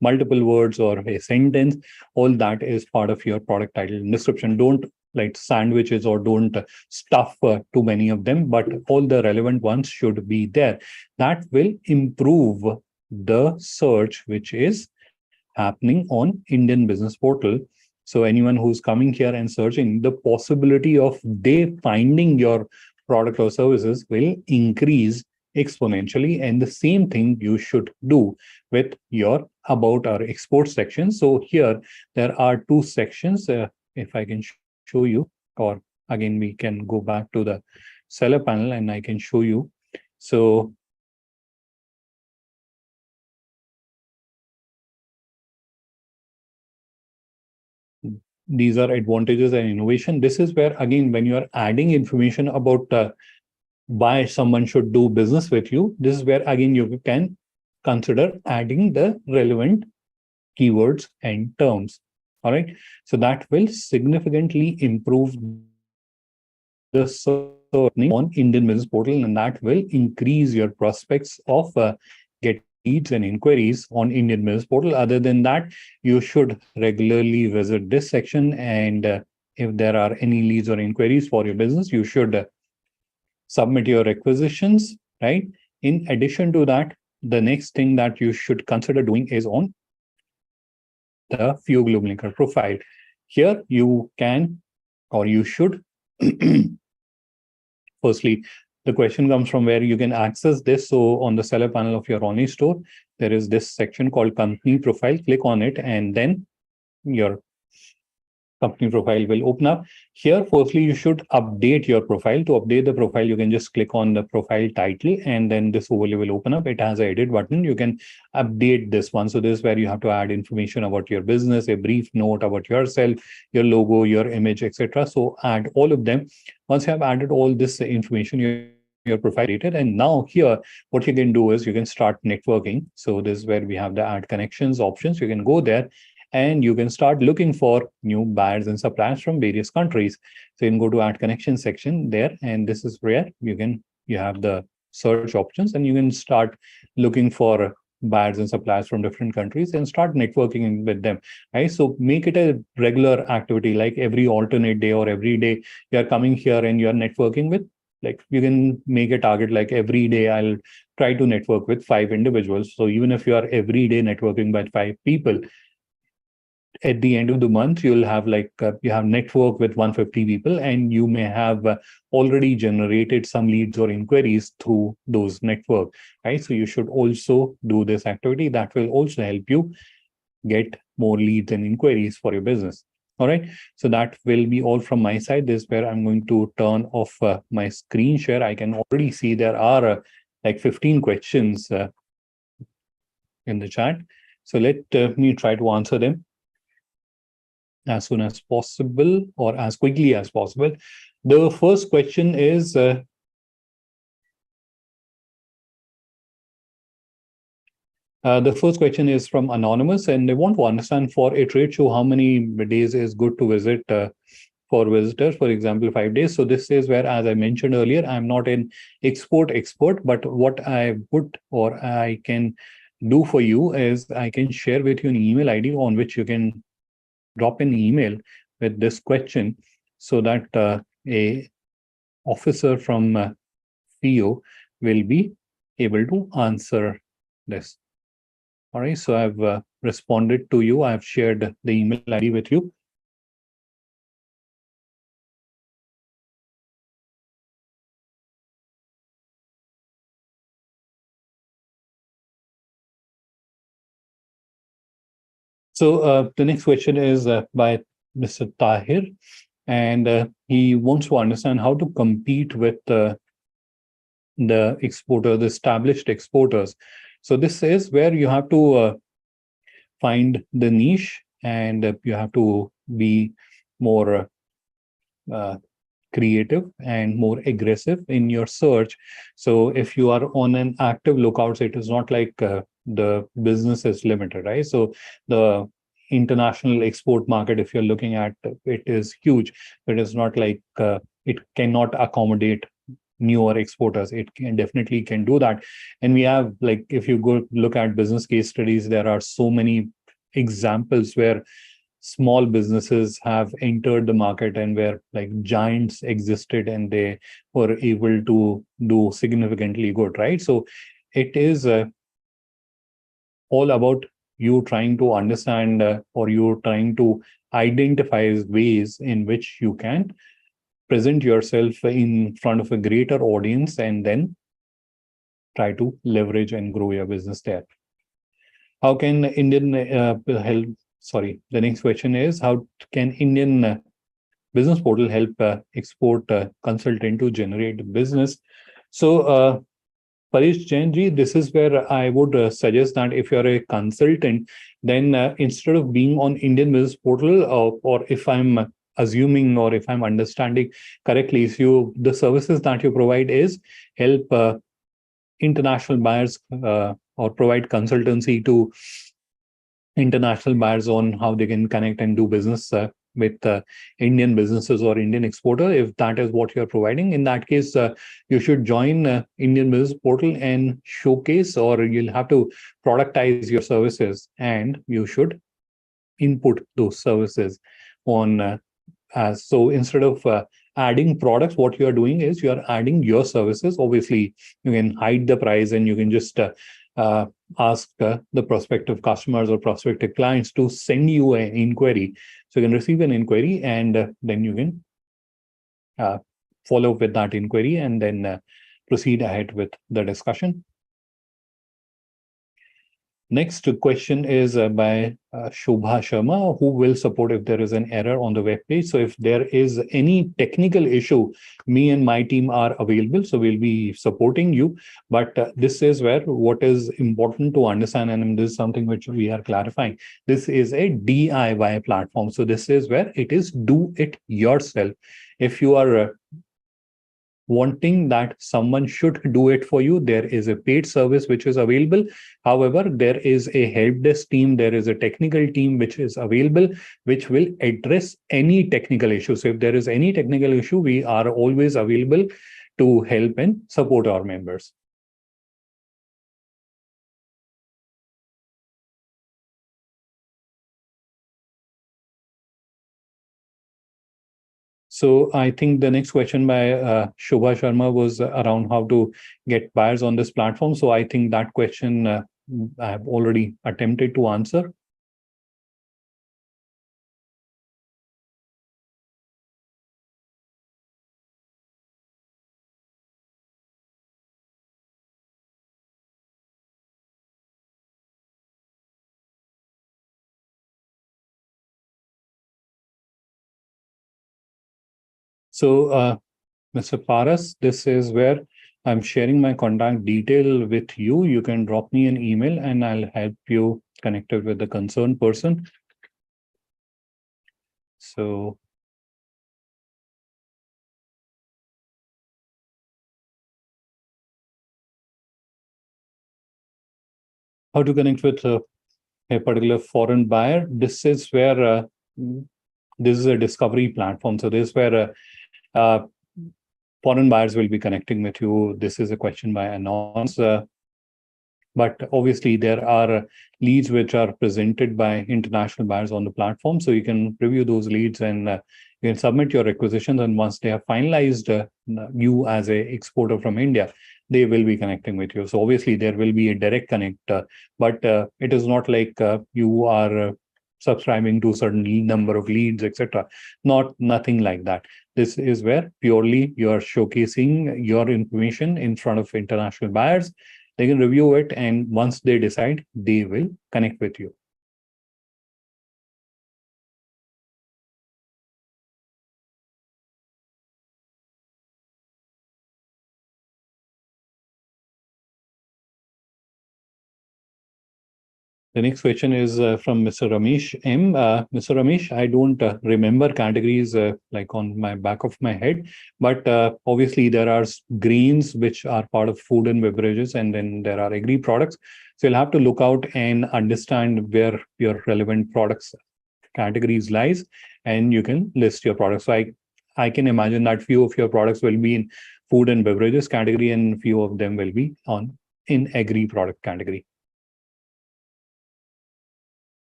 multiple words or a sentence, all that is part of your product title and description. Don't like sandwiches or don't stuff too many of them, but all the relevant ones should be there. That will improve the search which is happening on Indian Business Portal. So anyone who's coming here and searching, the possibility of they finding your product or services will increase exponentially. And the same thing you should do with your about our export section. So here there are two sections. If I can show you, or again, we can go back to the seller panel and I can show you. So these are advantages and innovation. This is where, again, when you are adding information about why someone should do business with you, this is where, again, you can consider adding the relevant keywords and terms. All right. So that will significantly improve the search on Indian Business Portal, and that will increase your prospects of getting leads and inquiries on Indian Business Portal. Other than that, you should regularly visit this section, and if there are any leads or inquiries for your business, you should submit your requisitions, right? In addition to that, the next thing that you should consider doing is on the Fuel Global Linker profile. Here you can, or you should, firstly, the question comes from where you can access this. So on the seller panel of your online store, there is this section called company profile. Click on it, and then your company profile will open up. Here, firstly, you should update your profile. To update the profile, you can just click on the profile title, and then this overlay will open up. It has an edit button. You can update this one. So this is where you have to add information about your business, a brief note about yourself, your logo, your image, etc. So add all of them. Once you have added all this information, your profile rated, and now here what you can do is you can start networking. So this is where we have the add connections options. You can go there and you can start looking for new buyers and suppliers from various countries. So you can go to add connection section there, and this is where you have the search options, and you can start looking for buyers and suppliers from different countries and start networking with them, right? So make it a regular activity, like every alternate day or every day you're coming here and you're networking with, like you can make a target like every day I'll try to network with 5 individuals. So even if you are every day networking by 5 people, at the end of the month you'll have you have network with 150 people, and you may have already generated some leads or inquiries through those network, right? So you should also do this activity. That will also help you get more leads and inquiries for your business. All right, so that will be all from my side. This is where I'm going to turn off my screen share. I can already see there are like 15 questions in the chat. So let me try to answer them as soon as possible, or as quickly as possible. The first question is the first question is from Anonymous, and they want to understand for a trade show how many days is good to visit for visitors, for example, 5 days. So this is where, as I mentioned earlier, I'm not an export expert, but what I would or I can do for you is I can share with you an email ID on which you can drop an email with this question, so that a officer from FIO will be able to answer this. All right, so I've responded to you. I've shared the email ID with you. So the next question is by Mr. Tahir, and he wants to understand how to compete with the exporter, the established exporters. So this is where you have to find the niche, and you have to be more creative and more aggressive in your search. So if you are on an active lookout, it is not like the business is limited, right? So the international export market, if you're looking at it, is huge. It is not like it cannot accommodate newer exporters. It can definitely can do that. And we have, like, if you go look at business case studies, there are so many examples where small businesses have entered the market and where like giants existed and they were able to do significantly good, right? So it is all about you trying to understand or you trying to identify ways in which you can present yourself in front of a greater audience and then try to leverage and grow your business there. How can Indian help? Sorry, the next question is, how can Indian business portal help export consultant to generate business? So, Parish Jain ji, this is where I would suggest that if you're a consultant, then instead of being on Indian business portal, or if I'm assuming or if I'm understanding correctly, if you the services that you provide is help international buyers or provide consultancy to international buyers on how they can connect and do business with Indian businesses or Indian exporter. If that is what you're providing, in that case, you should join Indian Business Portal and showcase, or you'll have to productize your services, and you should input those services on as so instead of adding products, what you are doing is you are adding your services. Obviously, you can hide the price and you can just uh, ask the prospective customers or prospective clients to send you an inquiry. So you can receive an inquiry and then you can uh, follow up with that inquiry and then proceed ahead with the discussion. Next question is by Shobha Sharma, who will support if there is an error on the web page. So if there is any technical issue, me and my team are available. So we'll be supporting you. But this is where what is important to understand, and this is something which we are clarifying. This is a DIY platform. So this is where it is do it yourself. If you are wanting that someone should do it for you, there is a paid service which is available. However, there is a help desk team, there is a technical team which is available, which will address any technical issue. So if there is any technical issue, we are always available to help and support our members. So I think the next question by Shobha Sharma was around how to get buyers on this platform. So I think that question I have already attempted to answer. So Mr. Paras, this is where I'm sharing my contact detail with you. You can drop me an email and I'll help you connected with the concerned person. So how to connect with a particular foreign buyer? This is where this is a discovery platform. So this is where foreign buyers will be connecting with you. This is a question by Anons. But obviously, there are leads which are presented by international buyers on the platform. So you can review those leads and you can submit your requisitions. And once they have finalized you as a exporter from India, they will be connecting with you. So obviously, there will be a direct connect, but it is not like you are subscribing to a certain number of leads, etc. Nothing like that. This is where purely you are showcasing your information in front of international buyers. They can review it, and once they decide, they will connect with you. The next question is from Mr. Ramesh M. Mr. Ramesh, I don't remember categories like on my back of my head, but obviously there are grains which are part of food and beverages, and then there are agri products. So you'll have to look out and understand where your relevant products categories lies, and you can list your products. So I can imagine that few of your products will be in food and beverages category, and few of them will be in agri product category.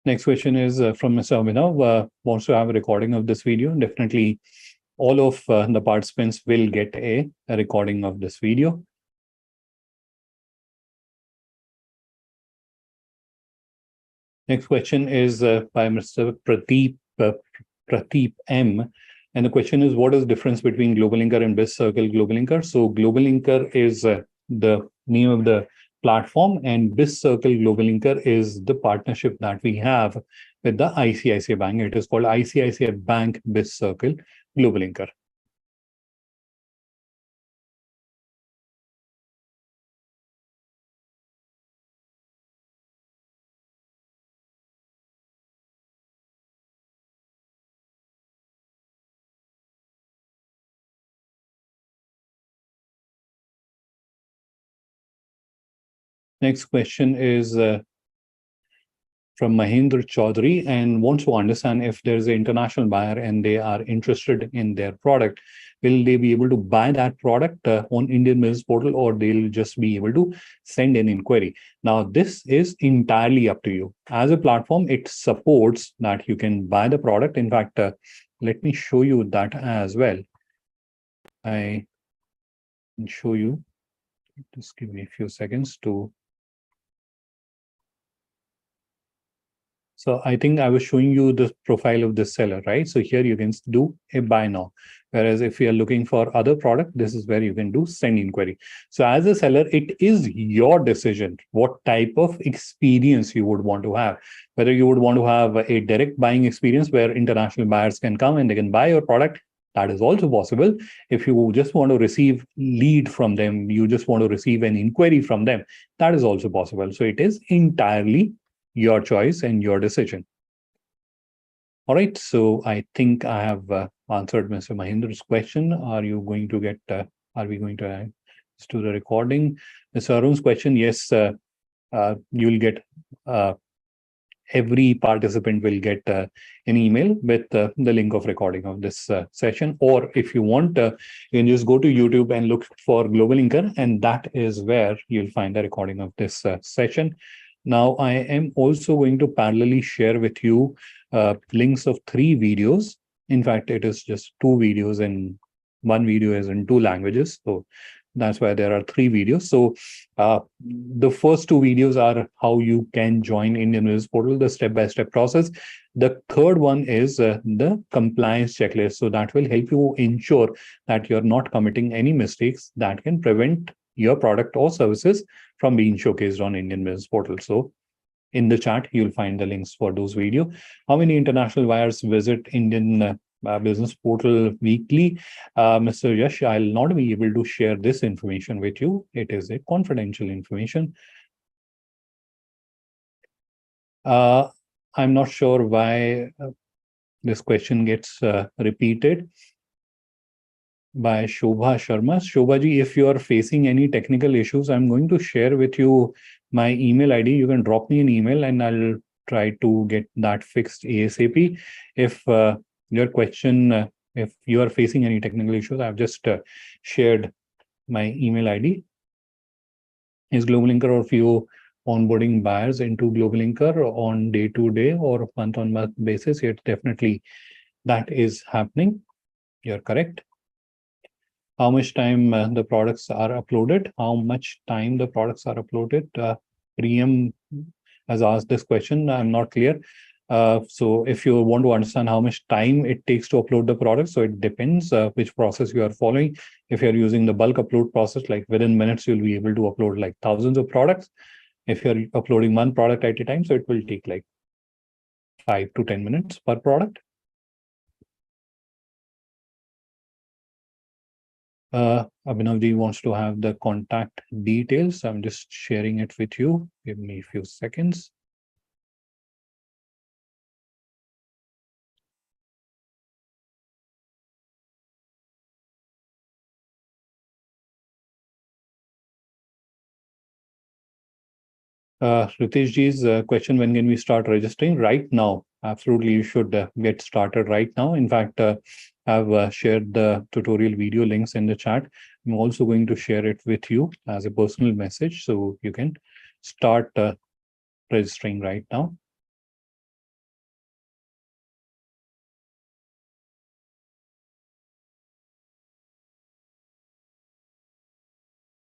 Next question is from Mr. Abhinav, wants to have a recording of this video. Definitely all of the participants will get a recording of this video. Next question is by Mr. Pradeep M. And the question is, what is the difference between Global Linker and BizCircle Global Linker? So Global Linker is the name of the platform, and BizCircle Global Linker is the partnership that we have with the ICICI Bank. It is called ICICI Bank BizCircle Global Linker. Next question is from Mahendra Chaudhary, and wants to understand if there's an international buyer and they are interested in their product, will they be able to buy that product on Indian Business Portal, or they'll just be able to send an inquiry? Now, this is entirely up to you. As a platform, it supports that you can buy the product. In fact, let me show you that as well. I can show you. Just give me a few seconds to. So I think I was showing you the profile of this seller, right? So here you can do a buy now. Whereas if you are looking for other product, this is where you can do send inquiry. So as a seller, it is your decision what type of experience you would want to have. Whether you would want to have a direct buying experience where international buyers can come and they can buy your product, that is also possible. If you just want to receive lead from them, you just want to receive an inquiry from them, that is also possible. So it is entirely your choice and your decision. All right, so I think I have answered Mr. Mahendra's question. Are you going to get, are we going to do the recording? Mr. Arun's question, yes, you'll get, every participant will get an email with the link of recording of this session. Or if you want, you can just go to YouTube and look for Global Linker, and that is where you'll find the recording of this session. Now, I am also going to parallelly share with you links of 3 videos. In fact, it is just 2 videos, and 1 video is in 2 languages. So that's why there are 3 videos. So the first 2 videos are how you can join Indian Business Portal, the step-by-step process. The third one is the compliance checklist. So that will help you ensure that you're not committing any mistakes that can prevent your product or services from being showcased on Indian Business Portal. So in the chat, you'll find the links for those videos. How many international buyers visit Indian Business Portal weekly? Mr. Yash, I'll not be able to share this information with you. It is a confidential information. I'm not sure why this question gets repeated by Shobha Sharma. Shobha ji, if you are facing any technical issues, I'm going to share with you my email ID. You can drop me an email and I'll try to get that fixed ASAP. If your question, if you are facing any technical issues, I've just shared my email ID. Is Global Linker or few onboarding buyers into Global Linker on day-to-day or month-on-month basis? Yet definitely that is happening. You're correct. How much time the products are uploaded? How much time the products are uploaded? Priyam has asked this question. I'm not clear. So if you want to understand how much time it takes to upload the product, so it depends which process you are following. If you're using the bulk upload process, like within minutes, you'll be able to upload like thousands of products. If you're uploading one product at a time, so it will take like 5 to 10 minutes per product. Abhinavji wants to have the contact details. I'm just sharing it with you. Give me a few seconds. Riteshji's question, when can we start registering? Right now, absolutely, you should get started right now. In fact, I've shared the tutorial video links in the chat. I'm also going to share it with you as a personal message, so you can start registering right now.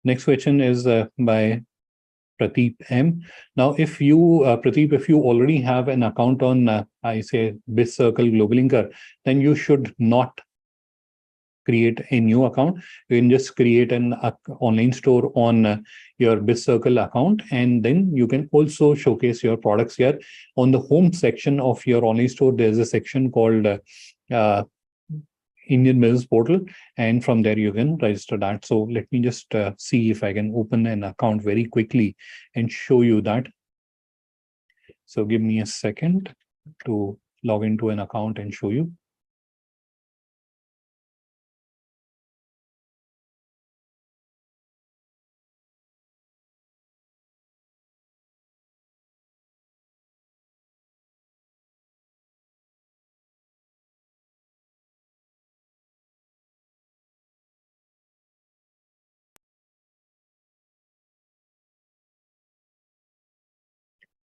Next question is by Pradeep M. Now, if you, Pradeep, if you already have an account on, I say, BizCircle Global Linker, then you should not create a new account. You can just create an online store on your BizCircle account, and then you can also showcase your products here. On the home section of your online store, there's a section called Indian Business Portal, and from there you can register that. So let me just see if I can open an account very quickly and show you that. So give me a second to log into an account and show you.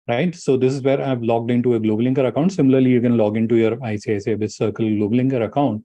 Right. So this is where I've logged into a Global Linker account. Similarly, you can log into your ICICI BizCircle Global Linker account.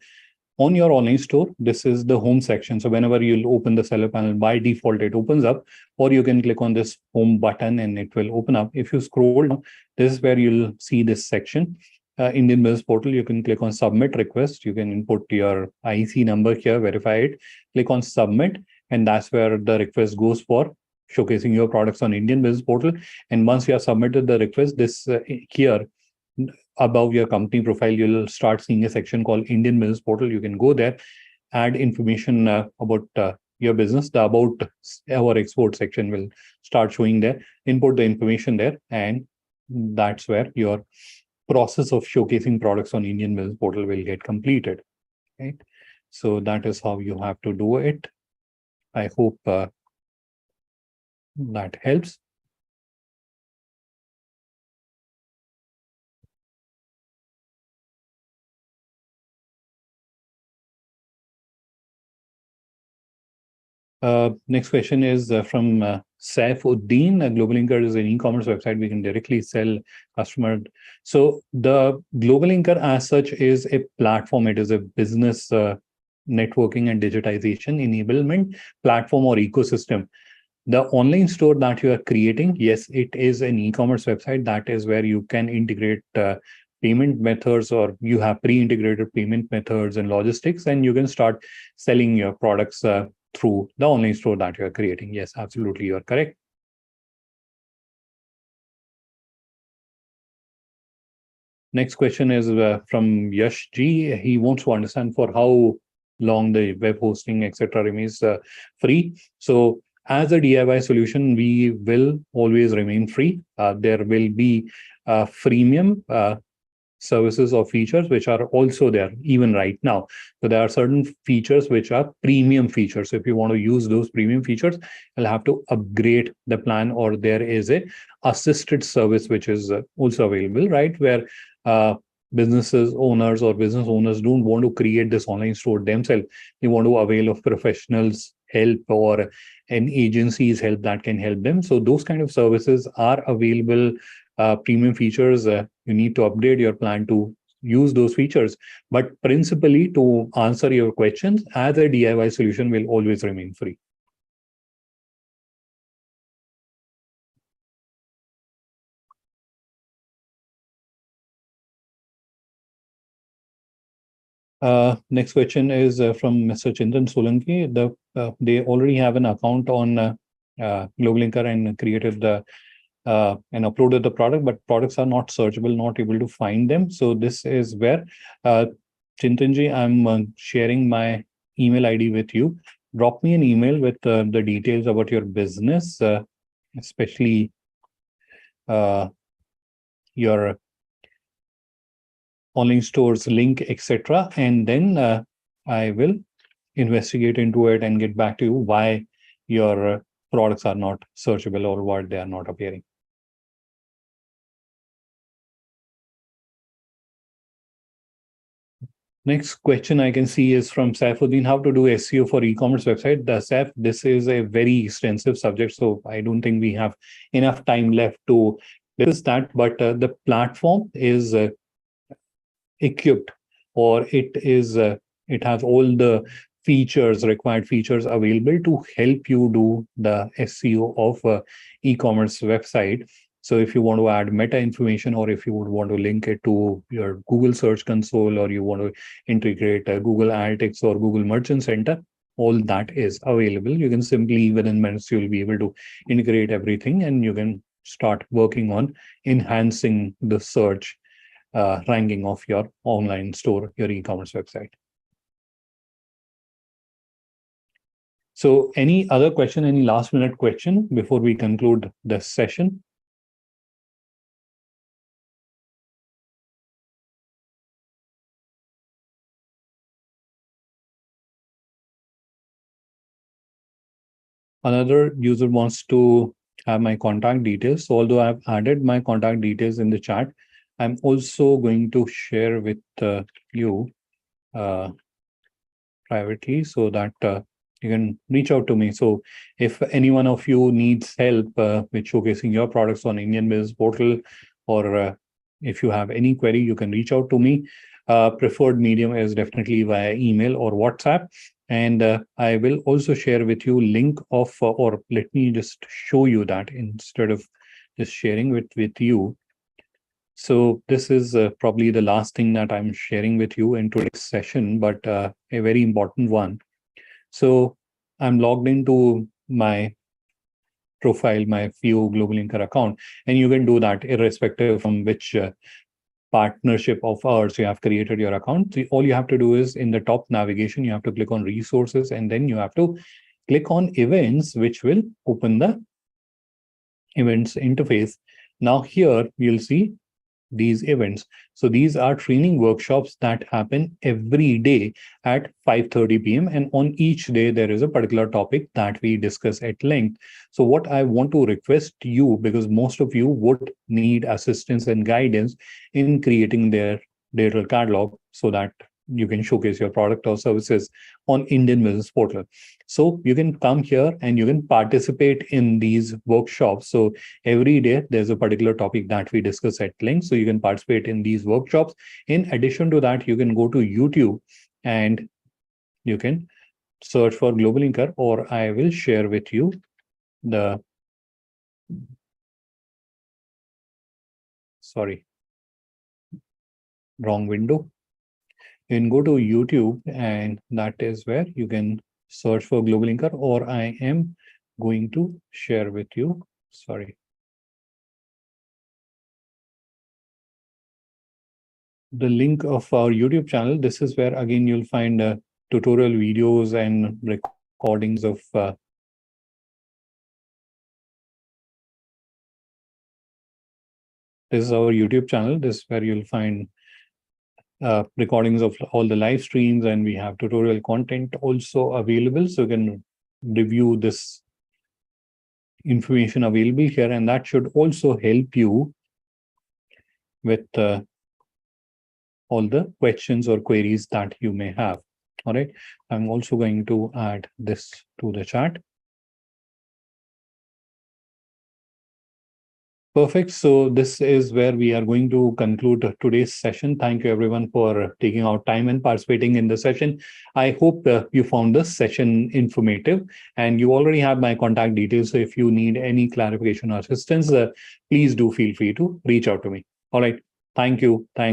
On your online store, this is the home section. So whenever you'll open the seller panel, by default, it opens up, or you can click on this home button and it will open up. If you scroll down, this is where you'll see this section. Indian Business Portal, you can click on submit request. You can input your IC number here, verify it, click on submit, and that's where the request goes for showcasing your products on Indian Business Portal. And once you have submitted the request, this here above your company profile, you'll start seeing a section called Indian Business Portal. You can go there, add information about your business. The about our export section will start showing there. Input the information there, and that's where your process of showcasing products on Indian Business Portal will get completed. Right. So that is how you have to do it. I hope that helps. Next question is from Saifuddin. Global Linker is an e-commerce website. We can directly sell customer. So the Global Linker as such is a platform. It is a business networking and digitization enablement platform or ecosystem. The online store that you are creating, yes, it is an e-commerce website. That is where you can integrate payment methods, or you have pre-integrated payment methods and logistics, and you can start selling your products through the online store that you are creating. Yes, absolutely, you are correct. Next question is from Yash G. He wants to understand for how long the web hosting, etc., remains free. So as a DIY solution, we will always remain free. There will be freemium services or features which are also there even right now. So there are certain features which are premium features. So if you want to use those premium features, you'll have to upgrade the plan, or there is a assisted service which is also available, right? Where business owners don't want to create this online store themselves. They want to avail of professionals' help or an agency's help that can help them. So those kind of services are available. Premium features, you need to update your plan to use those features. But principally, to answer your questions, as a DIY solution will always remain free. Next question is from Mr. Chintan Solanki. They already have an account on GlobalInker and created the and uploaded the product, but products are not searchable, not able to find them. So this is where Chintanji, I'm sharing my email ID with you. Drop me an email with the details about your business, especially your online stores link, etc. And then I will investigate into it and get back to you why your products are not searchable or why they are not appearing. Next question I can see is from Saifuddin. How to do SEO for e-commerce website? Saif, this is a very extensive subject, so I don't think we have enough time left to discuss that. But the platform is equipped, or it has all the required features available to help you do the SEO of e-commerce website. So if you want to add meta information, or if you would want to link it to your Google Search Console, or you want to integrate Google Analytics or Google Merchant Center, all that is available. You can simply, within minutes, you'll be able to integrate everything, and you can start working on enhancing the search ranking of your online store, your e-commerce website. So any other question, any last minute question before we conclude this session? Another user wants to have my contact details. So although I've added my contact details in the chat, I'm also going to share with you privately, so that you can reach out to me. So if any one of you needs help with showcasing your products on Indian Business Portal, or if you have any query, you can reach out to me. Preferred medium is definitely via email or WhatsApp. And I will also share with you link of, or let me just show you that instead of just sharing with you. So this is probably the last thing that I'm sharing with you in today's session, but a very important one. So I'm logged into my profile, my FIO GlobalInker account, and you can do that irrespective from which partnership of ours you have created your account. So all you have to do is, in the top navigation, you have to click on resources, and then you have to click on events, which will open the events interface. Now here you'll see these events. So these are training workshops that happen every day at 5:30 p.m. And on each day, there is a particular topic that we discuss at length. So what I want to request you, because most of you would need assistance and guidance in creating their digital catalog so that you can showcase your product or services on Indian Business Portal. So you can come here and you can participate in these workshops. So every day there's a particular topic that we discuss at length. So you can participate in these workshops. In addition to that, you can go to YouTube and you can search for GlobalInker, or I will share with you the, sorry, wrong window. You can go to YouTube, and that is where you can search for GlobalInker, or I am going to share with you, sorry, the link of our YouTube channel. This is where again you'll find tutorial videos and recordings of this is our YouTube channel. This is where you'll find recordings of all the live streams, and we have tutorial content also available. So you can review this information available here, and that should also help you with all the questions or queries that you may have. All right. I'm also going to add this to the chat. Perfect. So this is where we are going to conclude today's session. Thank you everyone for taking out time and participating in the session. I hope you found this session informative, and you already have my contact details. So if you need any clarification or assistance, please do feel free to reach out to me. All right. Thank you. Thank